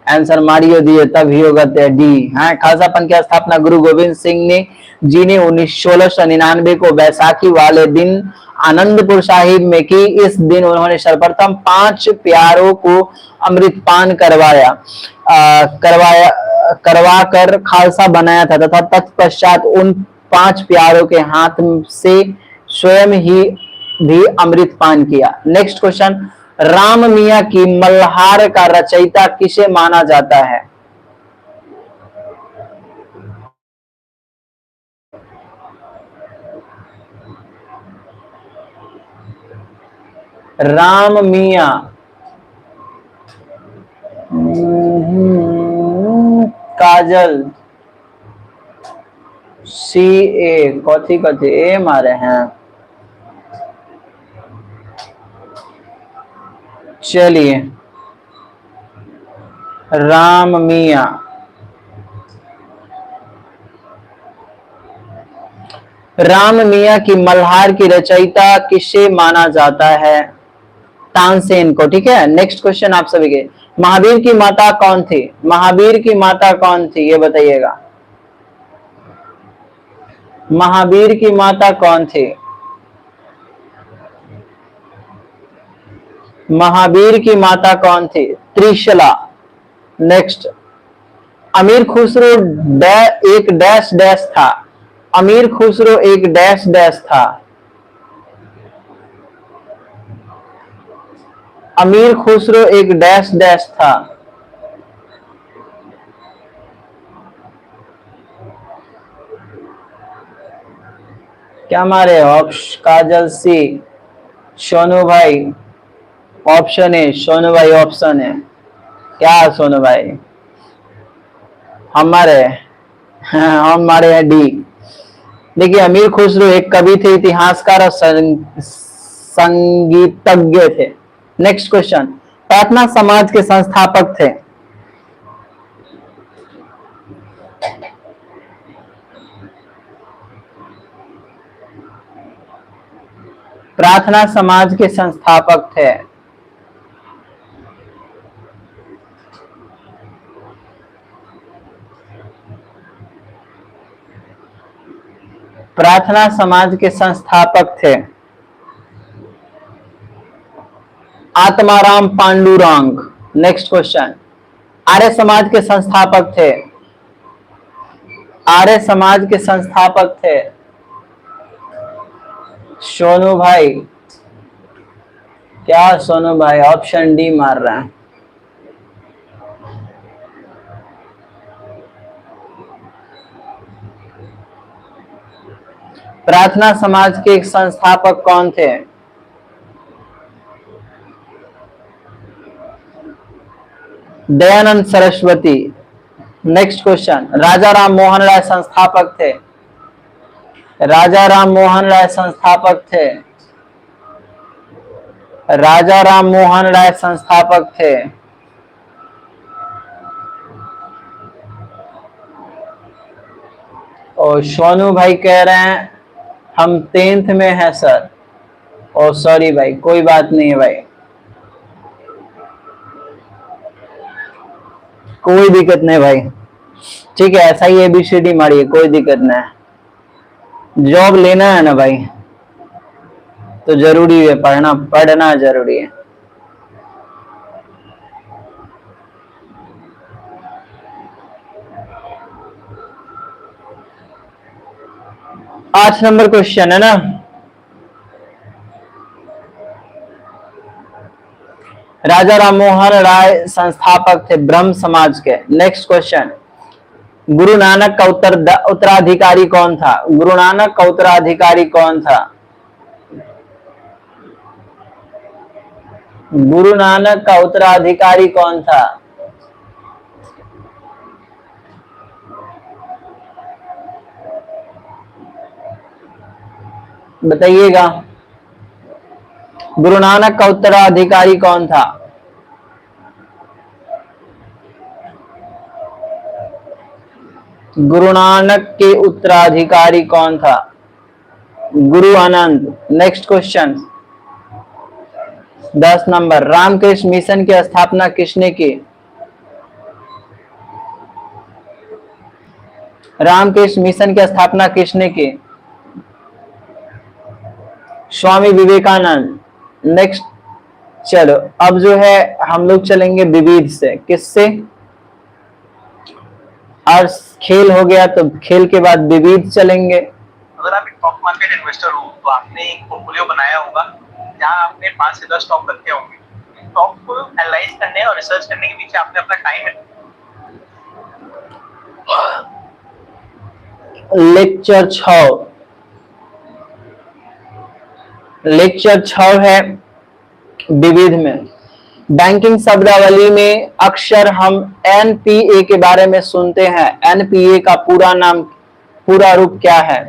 आंसर मारियो दिए तभी होगा डी है। खालसापन की स्थापना गुरु गोविंद सिंह ने जी ने 1699 को बैसाखी वाले दिन आनंदपुर साहिब में की। इस दिन उन्होंने सर्वप्रथम 5 प्यारों को अमृतपान करवा कर खालसा बनाया था तथा तत्पश्चात उन 5 प्यारों के हाथ से स्वयं ही भी अमृतपान किया। नेक्स्ट क्वेश्चन, राम मियां की मल्हार का रचयिता किसे माना जाता है? राम मियां, काजल, सी ए, कथी कथी ए मारे हैं। चलिए, राम मियां, राम मियां की मल्हार की रचयिता किसे माना जाता है? तानसेन को। ठीक है, नेक्स्ट क्वेश्चन आप सभी के, महावीर की माता कौन थी? महावीर की माता कौन थी, ये बताइएगा। महावीर की माता कौन थी? महावीर की माता कौन थी? त्रिशला। नेक्स्ट, अमीर खुसरो एक डैश डैश था। अमीर खुसरो एक डैश डैश था। अमीर खुसरो एक डैश डैश था। क्या मारे? काजल सी, सोनू भाई ऑप्शन है, सोनू भाई ऑप्शन है। क्या सोनू भाई? हमारे हमारे हैं डी। देखिए, अमीर खुसरो एक कवि थे, इतिहासकार और संगीतज्ञ थे। नेक्स्ट क्वेश्चन, प्रार्थना समाज के संस्थापक थे। प्रार्थना समाज के संस्थापक थे। प्रार्थना समाज के संस्थापक थे आत्माराम पांडुरंग। नेक्स्ट क्वेश्चन, आर्य समाज के संस्थापक थे। आर्य समाज के संस्थापक थे सोनू भाई। क्या सोनू भाई? ऑप्शन डी मार रहा है। प्रार्थना समाज के एक संस्थापक कौन थे? दयानंद सरस्वती। नेक्स्ट क्वेश्चन, राजा राम मोहन राय संस्थापक थे। राजा राम मोहन राय संस्थापक थे। राजा राम मोहन राय संस्थापक थे। और सोनू भाई कह रहे हैं हम 10th में हैं सर। ओ सॉरी भाई, कोई बात नहीं है भाई, कोई दिक्कत नहीं भाई, ठीक है, ऐसा ही ABCD मारिए, कोई दिक्कत नहीं। जॉब लेना है ना भाई, तो जरूरी है पढ़ना, पढ़ना जरूरी है। आठ नंबर क्वेश्चन है ना, राजा राम मोहन राय संस्थापक थे ब्रह्म समाज के। नेक्स्ट क्वेश्चन, गुरु नानक का उत्तराधिकारी कौन था? गुरु नानक का उत्तराधिकारी कौन था? गुरु नानक का उत्तराधिकारी कौन था? बताइएगा, गुरु नानक का उत्तराधिकारी कौन था? गुरु नानक के उत्तराधिकारी कौन था? Guru Anand. Next question 10 number, Ramakrishna Mission की स्थापना किसने की? रामकृष्ण मिशन की स्थापना किसने की? स्वामी विवेकानंद। नेक्स्ट, चलो अब जो है हम लोग चलेंगे विविध से। किससे? और खेल हो गया तो खेल के बाद विविध चलेंगे। अगर आप एक स्टॉक मार्केट इन्वेस्टर हो तो आपने एक पोर्टफोलियो बनाया होगा जहां आपने 5 से 10 स्टॉक रखे होंगे। स्टॉक को एनालाइज करने और रिसर्च करने के पीछे आपने अपना टाइम है। लेक्चर 6, लेक्चर 6 है विविध में। बैंकिंग शब्दावली में अक्सर हम NPA के बारे में सुनते हैं। NPA का पूरा नाम, पूरा रूप क्या है?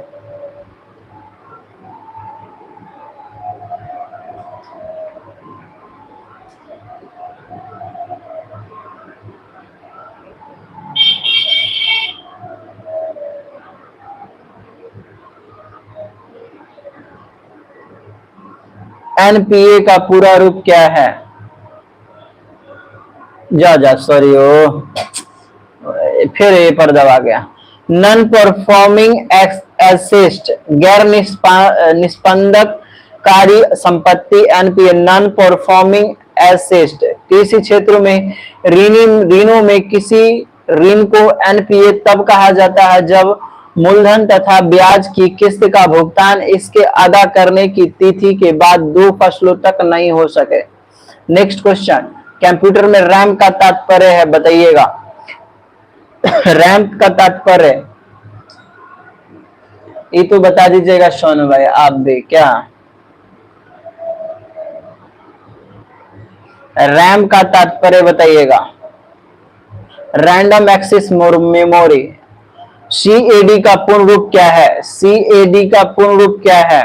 NPA का पूरा रूप क्या है? जा सॉरी, ओ फिर ये पर दबा गया। नॉन परफॉर्मिंग एसेट, गैर निष्पंदककारी संपत्ति। NPA non performing asset. कृषि क्षेत्र में ऋणों में किसी ऋण को NPA तब कहा जाता है जब मूलधन तथा ब्याज की किस्त का भुगतान इसके अदा करने की तिथि के बाद 2 फसलों तक नहीं हो सके। नेक्स्ट क्वेश्चन, कंप्यूटर में रैम का तात्पर्य है, बताइएगा। रैम का तात्पर्य ये तो बता दीजिएगा सोनू भाई, आप भी क्या? रैम का तात्पर्य बताइएगा। Random access memory. CAD का पूर्ण रूप क्या है? CAD का पूर्ण रूप क्या है?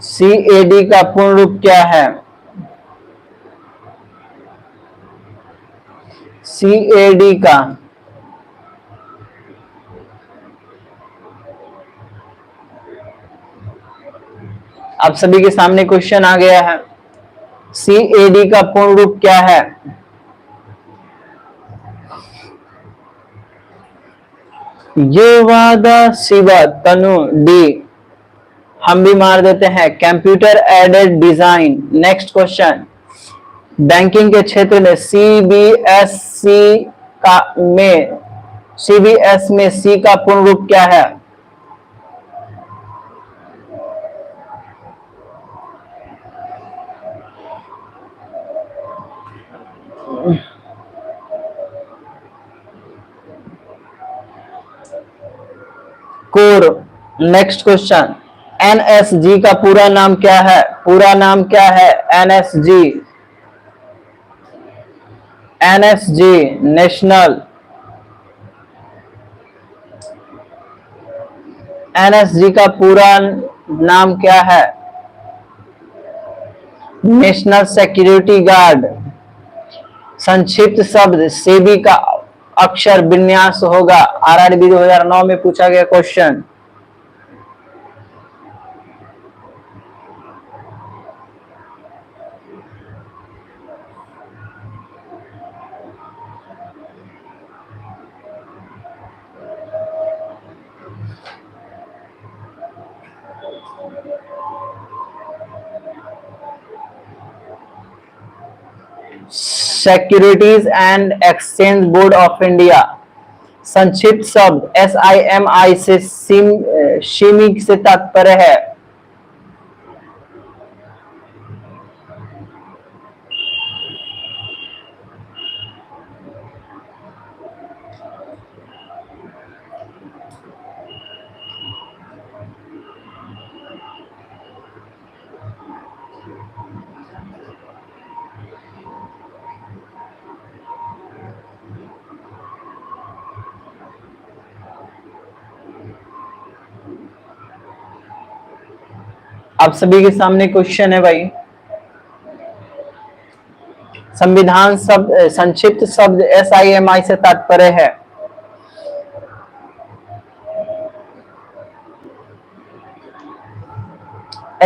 CAD का पूर्ण रूप क्या है? CAD का आप सभी के सामने क्वेश्चन आ गया है। CAD का पूर्ण रूप क्या है? ये वादा शिवा तनु डी, हम भी मार देते हैं। Computer aided design. Next question, banking के क्षेत्र में CBS में C का पूर्ण रूप क्या है? कोर। नेक्स्ट क्वेश्चन, NSG का पूरा नाम क्या है? पूरा नाम क्या है? NSG। एनएसजी नेशनल, एनएसजी का पूरा नाम क्या है? National security guard. संक्षिप्त शब्द सेबी का अक्षर विन्यास होगा। आरआरबी 2009 में पूछा गया question. Securities and exchange board of India. संक्षिप्त शब्द SIMI से शिमी से तात्पर्य है। आप सभी के सामने क्वेश्चन है भाई। संविधान शब्द संक्षिप्त शब्द SIMI से तात्पर्य है।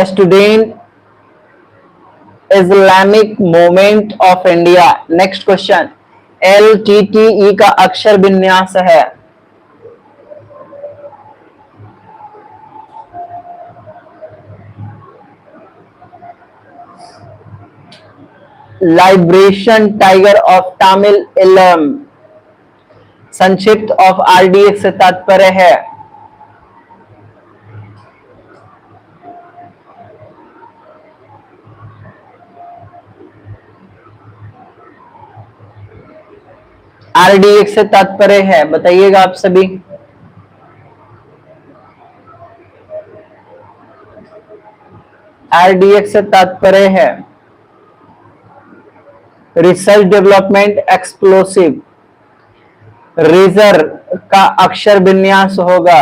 Student Islamic movement of India. Next question, LTTE का अक्षर विन्यास है। लाइब्रेशन टाइगर ऑफ तमिल इलम। संक्षिप्त ऑफ RDX से तात्पर्य है। RDX से तात्पर्य है, बताइएगा आप सभी। RDX से तात्पर्य है रिसर्च डेवलपमेंट एक्सप्लोसिव। रेजर का अक्षर विन्यास होगा।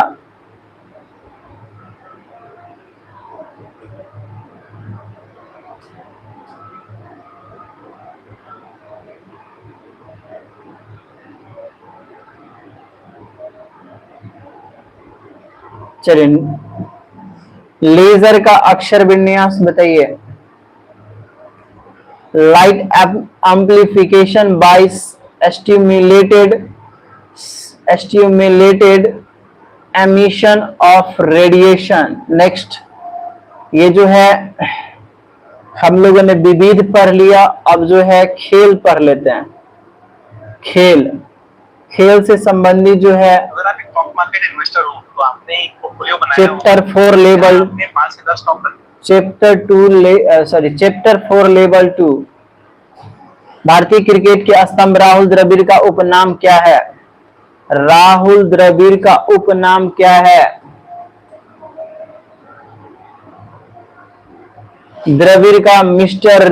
चलिए, लेजर का अक्षर विन्यास बताइए। Light amplification by stimulated emission of radiation. Next, ये जो है हम लोगों ने विविध पढ़ लिया, अब जो है खेल पढ़ लेते हैं। खेल से संबंधित जो है अगर आप एक स्टॉक मार्केट इन्वेस्टर हो तो आपने एक पोर्टफोलियो बनाया चैप्टर 4 लेवल, आपने 5 से 10 स्टॉक चैप्टर 4 लेवल 2। भारतीय क्रिकेट के स्तंभ राहुल द्रविड़ का उपनाम क्या है? राहुल द्रविड़ का उपनाम क्या है? द्रविड़ का मिस्टर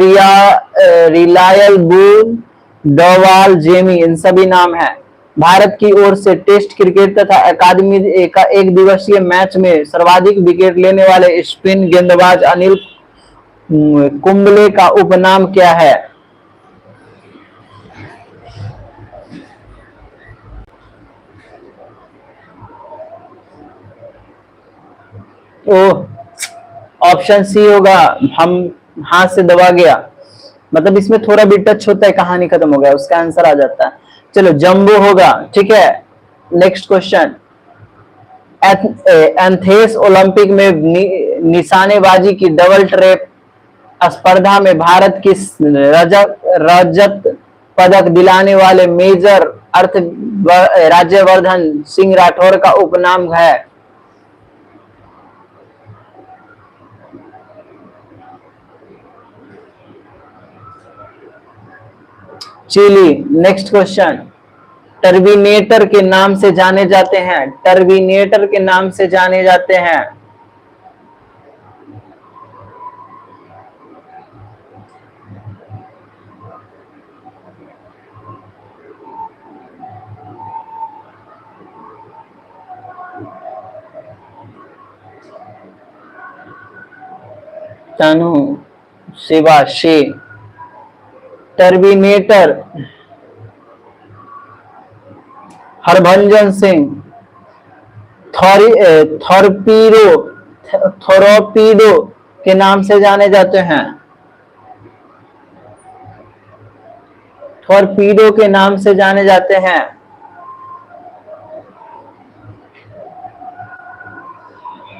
रिलायबल, डोवाल, जेमी, इन सभी नाम है। भारत की ओर से टेस्ट क्रिकेट तथा अकादमी का एक दिवसीय मैच में सर्वाधिक विकेट लेने वाले स्पिन गेंदबाज अनिल कुंबले का उपनाम क्या है? ओह, ऑप्शन सी होगा। हम हाथ से दबा गया, मतलब इसमें थोड़ा भी टच होता है, कहानी खत्म हो गया, उसका आंसर आ जाता है। चलो, जंबो होगा, ठीक है। नेक्स्ट क्वेश्चन, एथेंस ओलंपिक में निशानेबाजी की डबल ट्रैप स्पर्धा में भारत की रजत पदक दिलाने वाले मेजर राज्यवर्धन सिंह राठौर का उपनाम है? चिली। नेक्स्ट क्वेश्चन, टर्मिनेटर के नाम से जाने जाते हैं। टर्मिनेटर के नाम से जाने जाते हैं। तनु, शिवा, शी, टर्मिनेटर, हरभंजन सिंह, थोरपीडो, थोरोपीडो के नाम से जाने जाते हैं। थोरपीडो के नाम से जाने जाते हैं।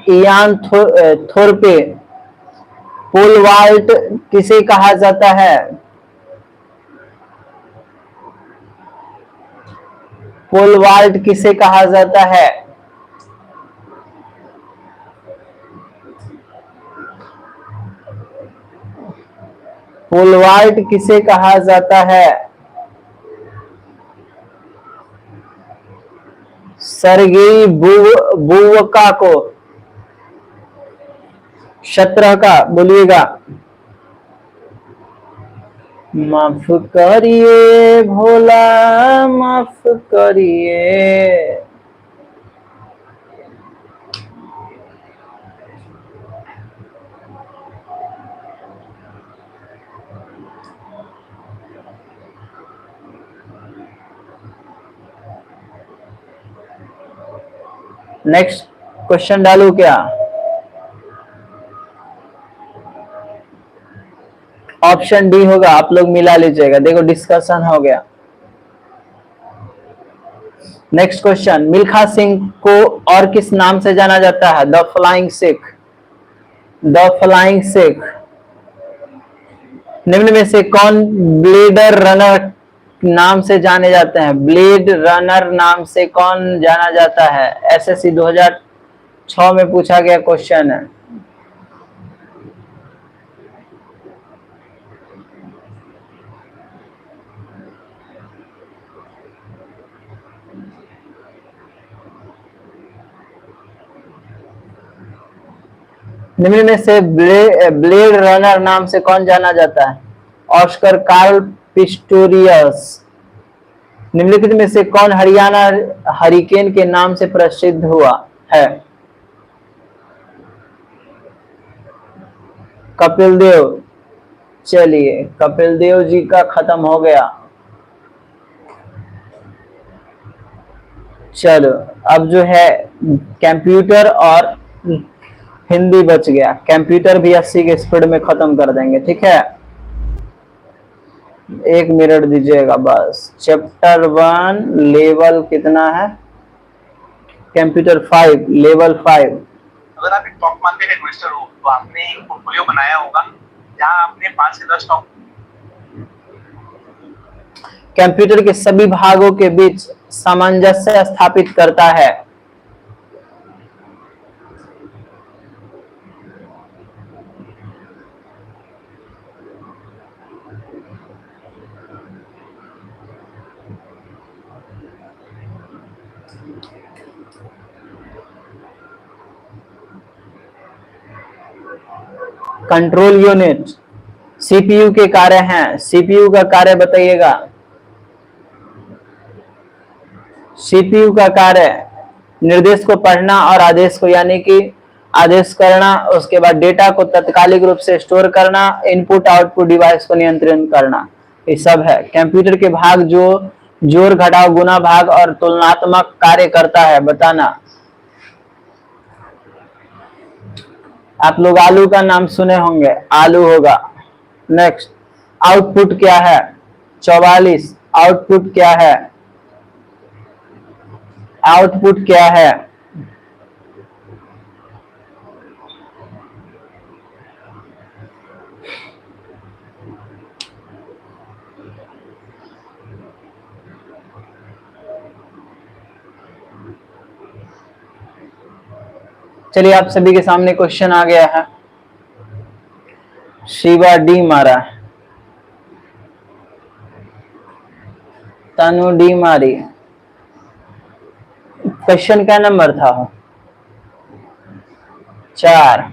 इयान थोरपे। पोल वाल्ट किसे कहा जाता है? पोल वाल्ट किसे कहा जाता है? पोल वाल्ट किसे कहा जाता है? सरगेई बुवका को। 17 का बोलिएगा। माफ करिए भोला, माफ करिए। नेक्स्ट क्वेश्चन डालू क्या? ऑप्शन डी होगा, आप लोग मिला लीजिएगा। देखो डिस्कशन हो गया। नेक्स्ट क्वेश्चन, मिल्खा सिंह को और किस नाम से जाना जाता है? The flying Sikh. The flying Sikh. निम्न में से कौन ब्लेडर रनर नाम से जाने जाते हैं? ब्लेड रनर नाम से कौन जाना जाता है? एसएससी 2006 में पूछा गया क्वेश्चन है। निम्न में से ब्लेड रनर नाम से कौन जाना जाता है? Oscar Carl Pistorius. निम्नलिखित में से कौन हरियाणा हरिकेन के नाम से प्रसिद्ध हुआ है? कपिल देव। चलिए कपिल देव जी का खत्म हो गया। चलो अब जो है कंप्यूटर और हिंदी बच गया। कंप्यूटर भी 80 के स्पीड में खत्म कर देंगे, ठीक है। 1 मिनट दीजिएगा बस। चैप्टर 1 लेवल कितना है? Computer 5 level 5। अगर आप एक स्टॉक मार्केट इन्वेस्टर हो तो आपने एक पोर्टफोलियो बनाया होगा जहां आपने 5 से 10 स्टॉक। कंप्यूटर के सभी भागों के बीच सामंजस्य स्थापित करता है। कंट्रोल यूनिट सीपीयू के कार्य हैं। सीपीयू का कार्य बताइएगा। सीपीयू का कार्य निर्देश को पढ़ना और आदेश को यानी कि आदेश करना, उसके बाद डेटा को तत्कालिक रूप से स्टोर करना, इनपुट आउटपुट डिवाइस को नियंत्रित करना, ये सब है। कंप्यूटर के भाग जो जोड़ घटाव गुणा भाग और तुलनात्मक कार्य करता है बताना। आप लोग आलू का नाम सुने होंगे, आलू होगा। नेक्स्ट, आउटपुट क्या है? 44। आउटपुट क्या है? आउटपुट क्या है? चलिए आप सभी के सामने क्वेश्चन आ गया है। शिवा डी मारा, तनु डी मारी। क्वेश्चन क्या नंबर था? 4।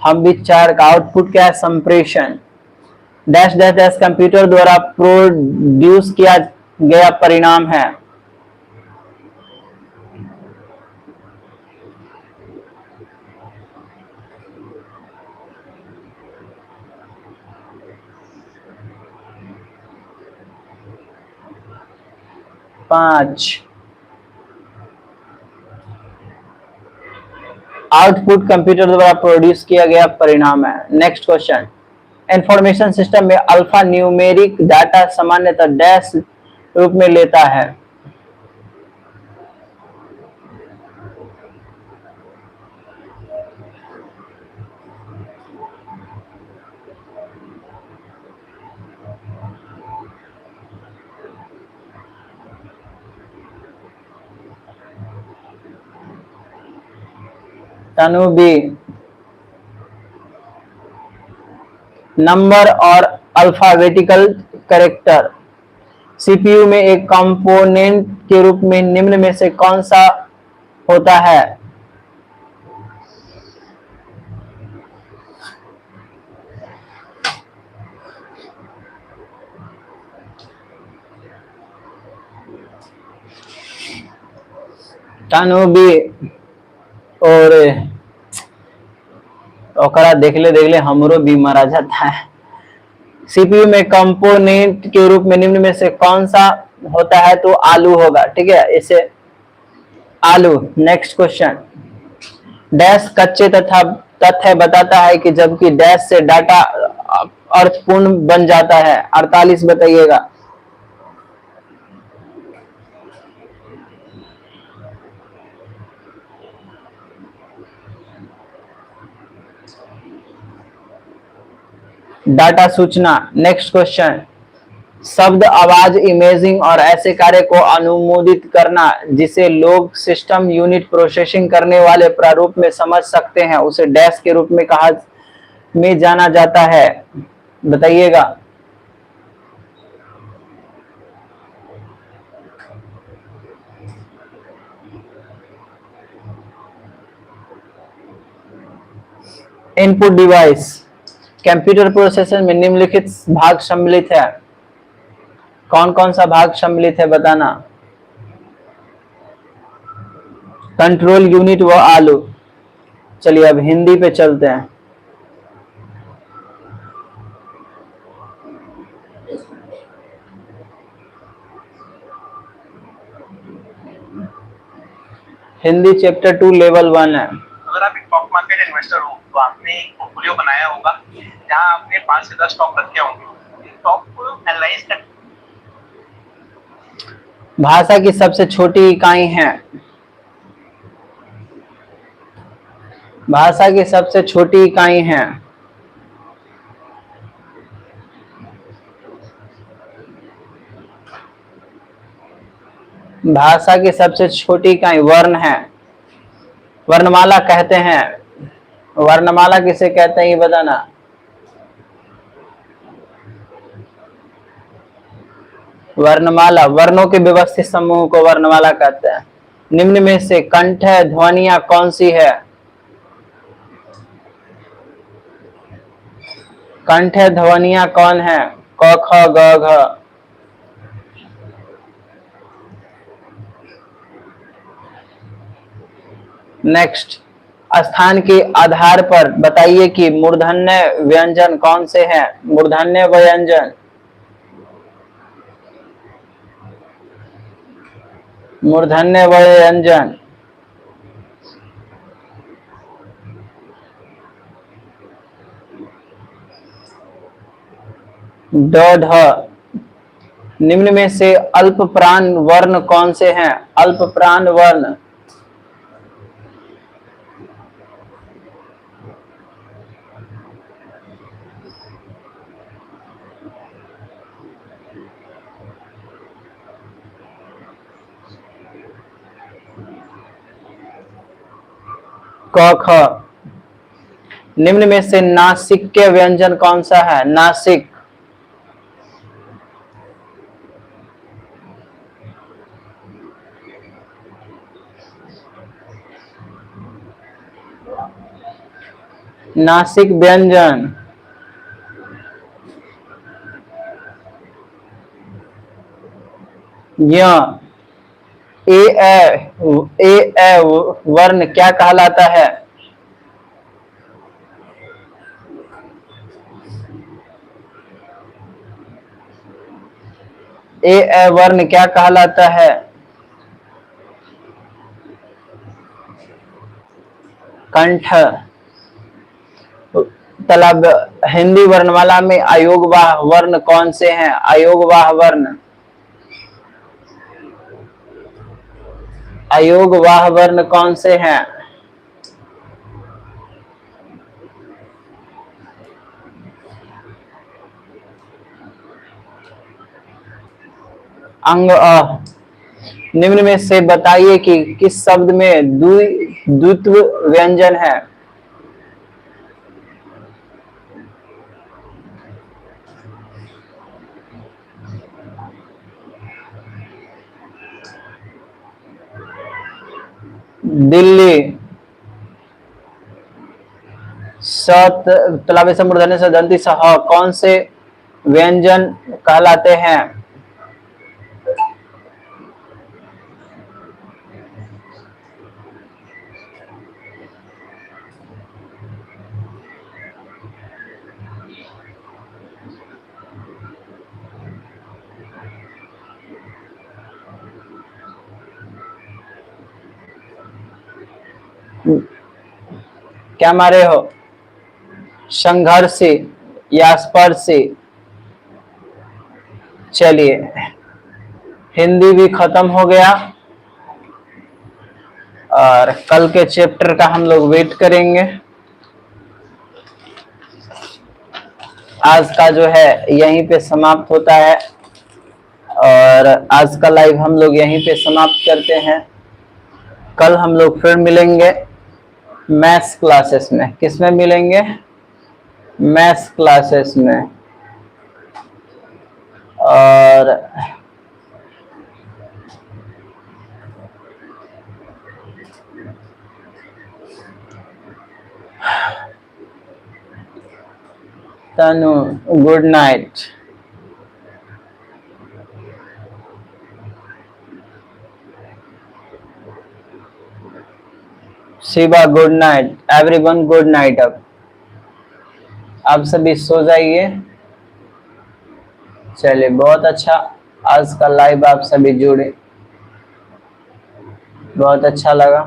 हम भी 4 का आउटपुट क्या है? संप्रेषण। डैश डैश डैश कंप्यूटर द्वारा प्रोड्यूस किया गया परिणाम है। 5 आउटपुट कंप्यूटर द्वारा प्रोड्यूस किया गया परिणाम है। नेक्स्ट क्वेश्चन, इंफॉर्मेशन सिस्टम में अल्फा न्यूमेरिक डाटा सामान्यतः डैश रूप में लेता है। तनु बी, नंबर और अल्फाबेटिकल कैरेक्टर। सीपीयू में एक कंपोनेंट के रूप में निम्न में से कौन सा होता है? तनु बी और ओकरा देखले हमरो भी मारा जाता है। सीपीयू में कंपोनेंट के रूप में निम्न में से कौन सा होता है? तो आलू होगा, ठीक है, इसे आलू। नेक्स्ट क्वेश्चन, डैश कच्चे तथा तथ्य बताता है कि जबकि डैश से डाटा अर्थपूर्ण बन जाता है। 48 बताइएगा। डाटा सूचना। नेक्स्ट क्वेश्चन, शब्द, आवाज, इमेजिंग और ऐसे कार्य को अनुमोदित करना जिसे लोग सिस्टम यूनिट प्रोसेसिंग करने वाले प्रारूप में समझ सकते हैं, उसे डैश के रूप में में जाना जाता है। बताइएगा। Input device. कंप्यूटर प्रोसेसर में निम्नलिखित भाग सम्मिलित है। कौन कौन सा भाग सम्मिलित है बताना। कंट्रोल यूनिट व आलू। चलिए अब हिंदी पे चलते हैं। हिंदी चैप्टर 2 लेवल 1 है। अगर आप एक स्टॉक मार्केट इन्वेस्टर हो तो आपने एक पोर्टफोलियो बनाया होगा जहां आपने 5 से 10 स्टॉक रखे होंगे। स्टॉक को एनालाइज कर। भाषा की सबसे छोटी इकाई है। भाषा की सबसे छोटी इकाई है। भाषा की सबसे छोटी इकाई वर्ण है। वर्णमाला कहते हैं। वर्णमाला किसे कहते हैं ये बताना। वर्णमाला, वर्णों के व्यवस्थित समूह को वर्णमाला कहते हैं। निम्न में से कंठ ध्वनियां कौन सी है? कंठ ध्वनियां कौन है? क ख ग घ। नेक्स्ट, स्थान के आधार पर बताइए कि मूर्धन्य व्यंजन कौन से हैं? मूर्धन्य व्यंजन। मूर्धन्य व्यंजन। ड ढ। निम्न में से अल्प प्राण वर्ण कौन से हैं? अल्प प्राण वर्ण। क ख। निम्न में से नासिक्य व्यंजन कौन सा है? नासिक। नासिक व्यंजन। य। ए वर्ण क्या कहलाता है? ए वर्ण क्या कहलाता है? कंठ। तलब हिंदी वर्णमाला में अयोगवाह वर्ण कौन से हैं? अयोगवाह वर्ण, अयोगवाह वर्ण कौन से हैं? अंग अ। निम्न में से बताइए कि किस शब्द में द्वित्व व्यंजन है? दिल्ली। सत तलाब से मूर्धन्य से दंती सह कौन से व्यंजन कहलाते हैं? क्या मारे हो? संघर्षी या स्पर्शी? चलिए, हिंदी भी खत्म हो गया और कल के चैप्टर का हम लोग वेट करेंगे। आज का जो है यहीं पे समाप्त होता है और आज का लाइव हम लोग यहीं पे समाप्त करते हैं। कल हम लोग फिर मिलेंगे मैथ्स क्लासेस में। किसमें मिलेंगे? मैथ्स क्लासेस में। और Tanu good night. Shiva good night. Everyone good night. अब आप सभी सो जाइए। चलिए, बहुत अच्छा, आज का लाइव आप सभी जुड़े, बहुत अच्छा लगा।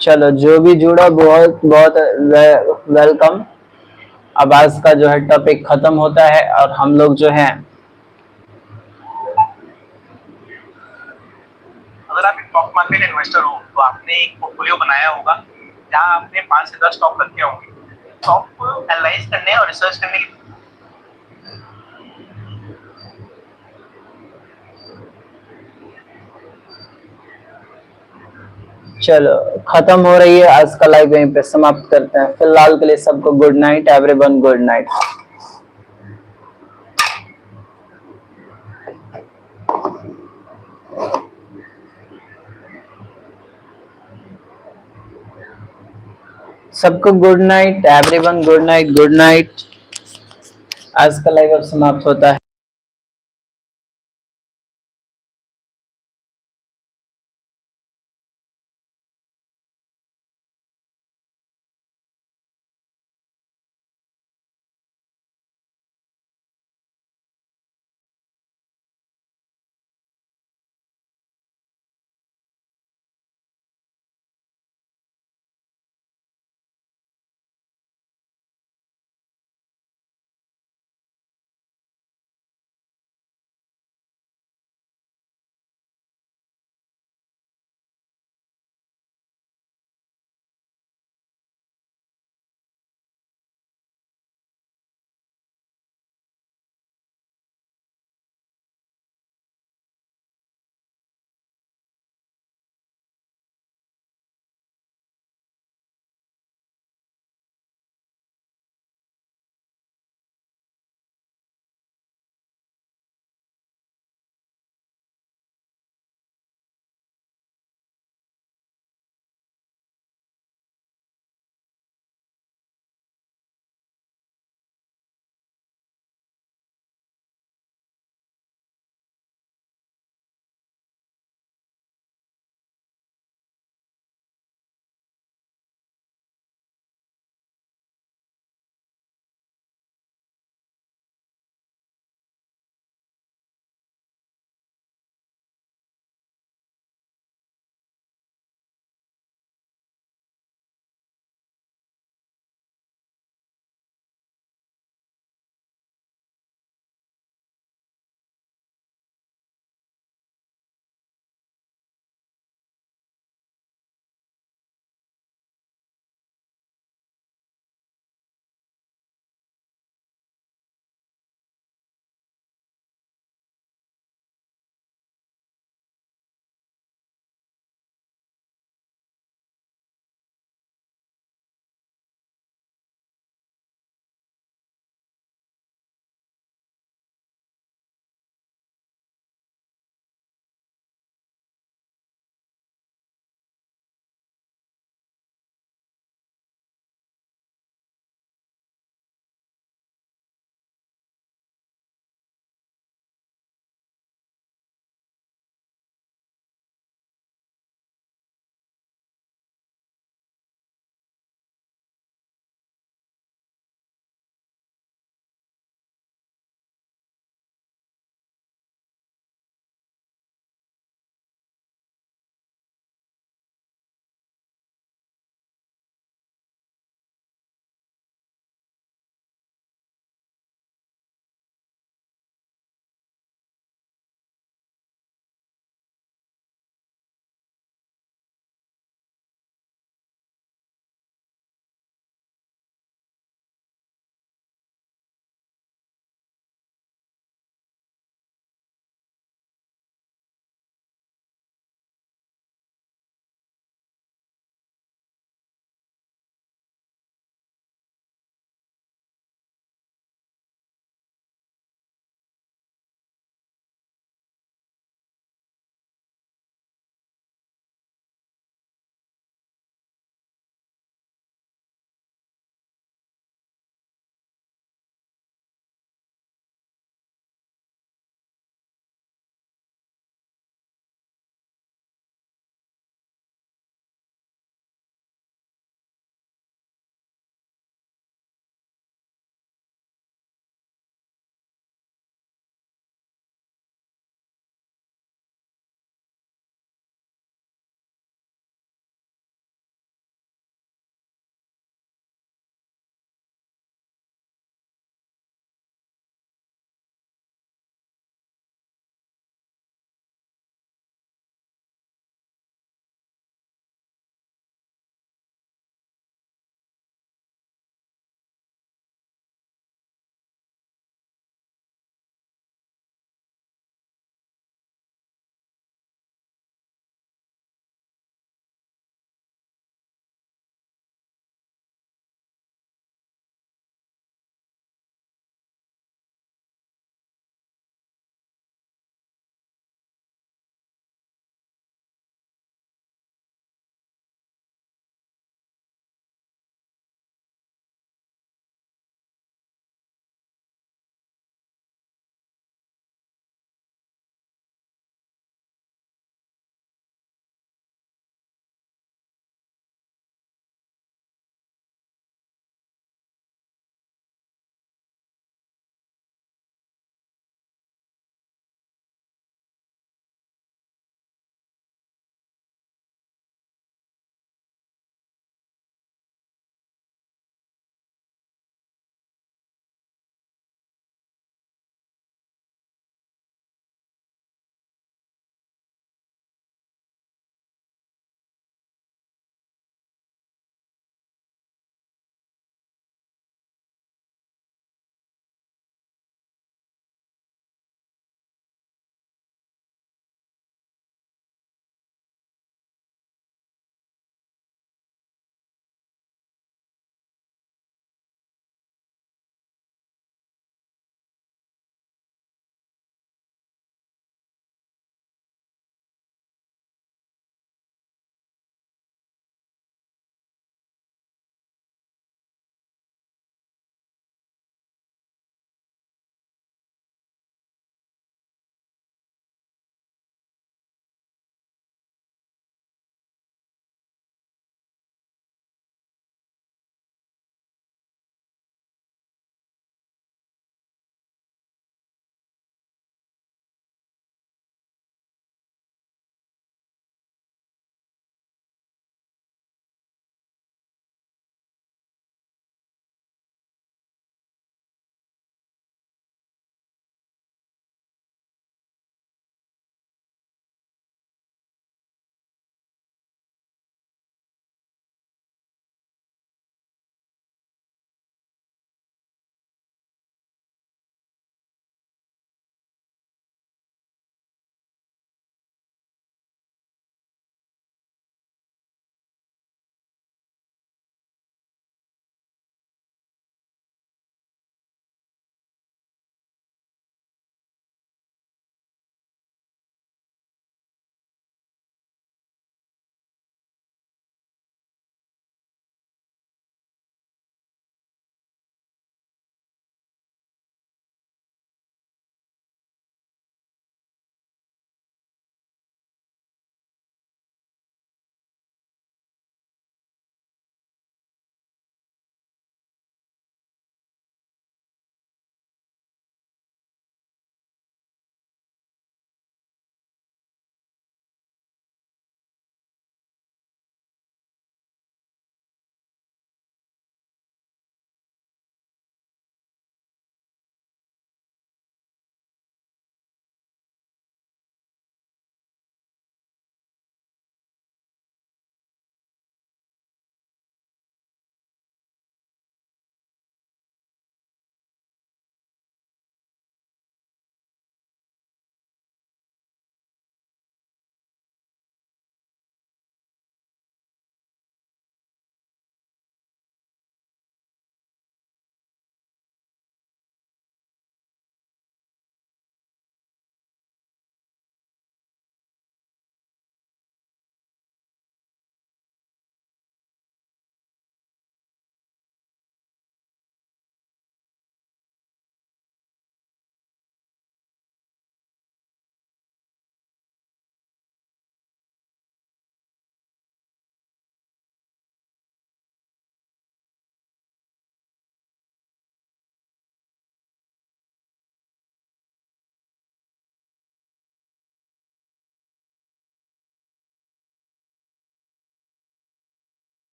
चलो, जो भी जुड़ा बहुत बहुत वेलकम। अब आज का जो है टॉपिक खत्म होता है और हम लोग जो है, अगर आप एक स्टॉक मार्केट इन्वेस्टर हो तो आपने एक पोर्टफोलियो बनाया होगा जहां आपने 5 से 10 स्टॉक रखे होंगे। स्टॉक को एनालाइज करने और रिसर्च करने की चलो खत्म हो रही है। आज का लाइव यहीं पे समाप्त करते हैं। फिलहाल के लिए सबको good night. Everyone good night. सबको good night. Everyone good night. Good night. आज का लाइव अब समाप्त होता है।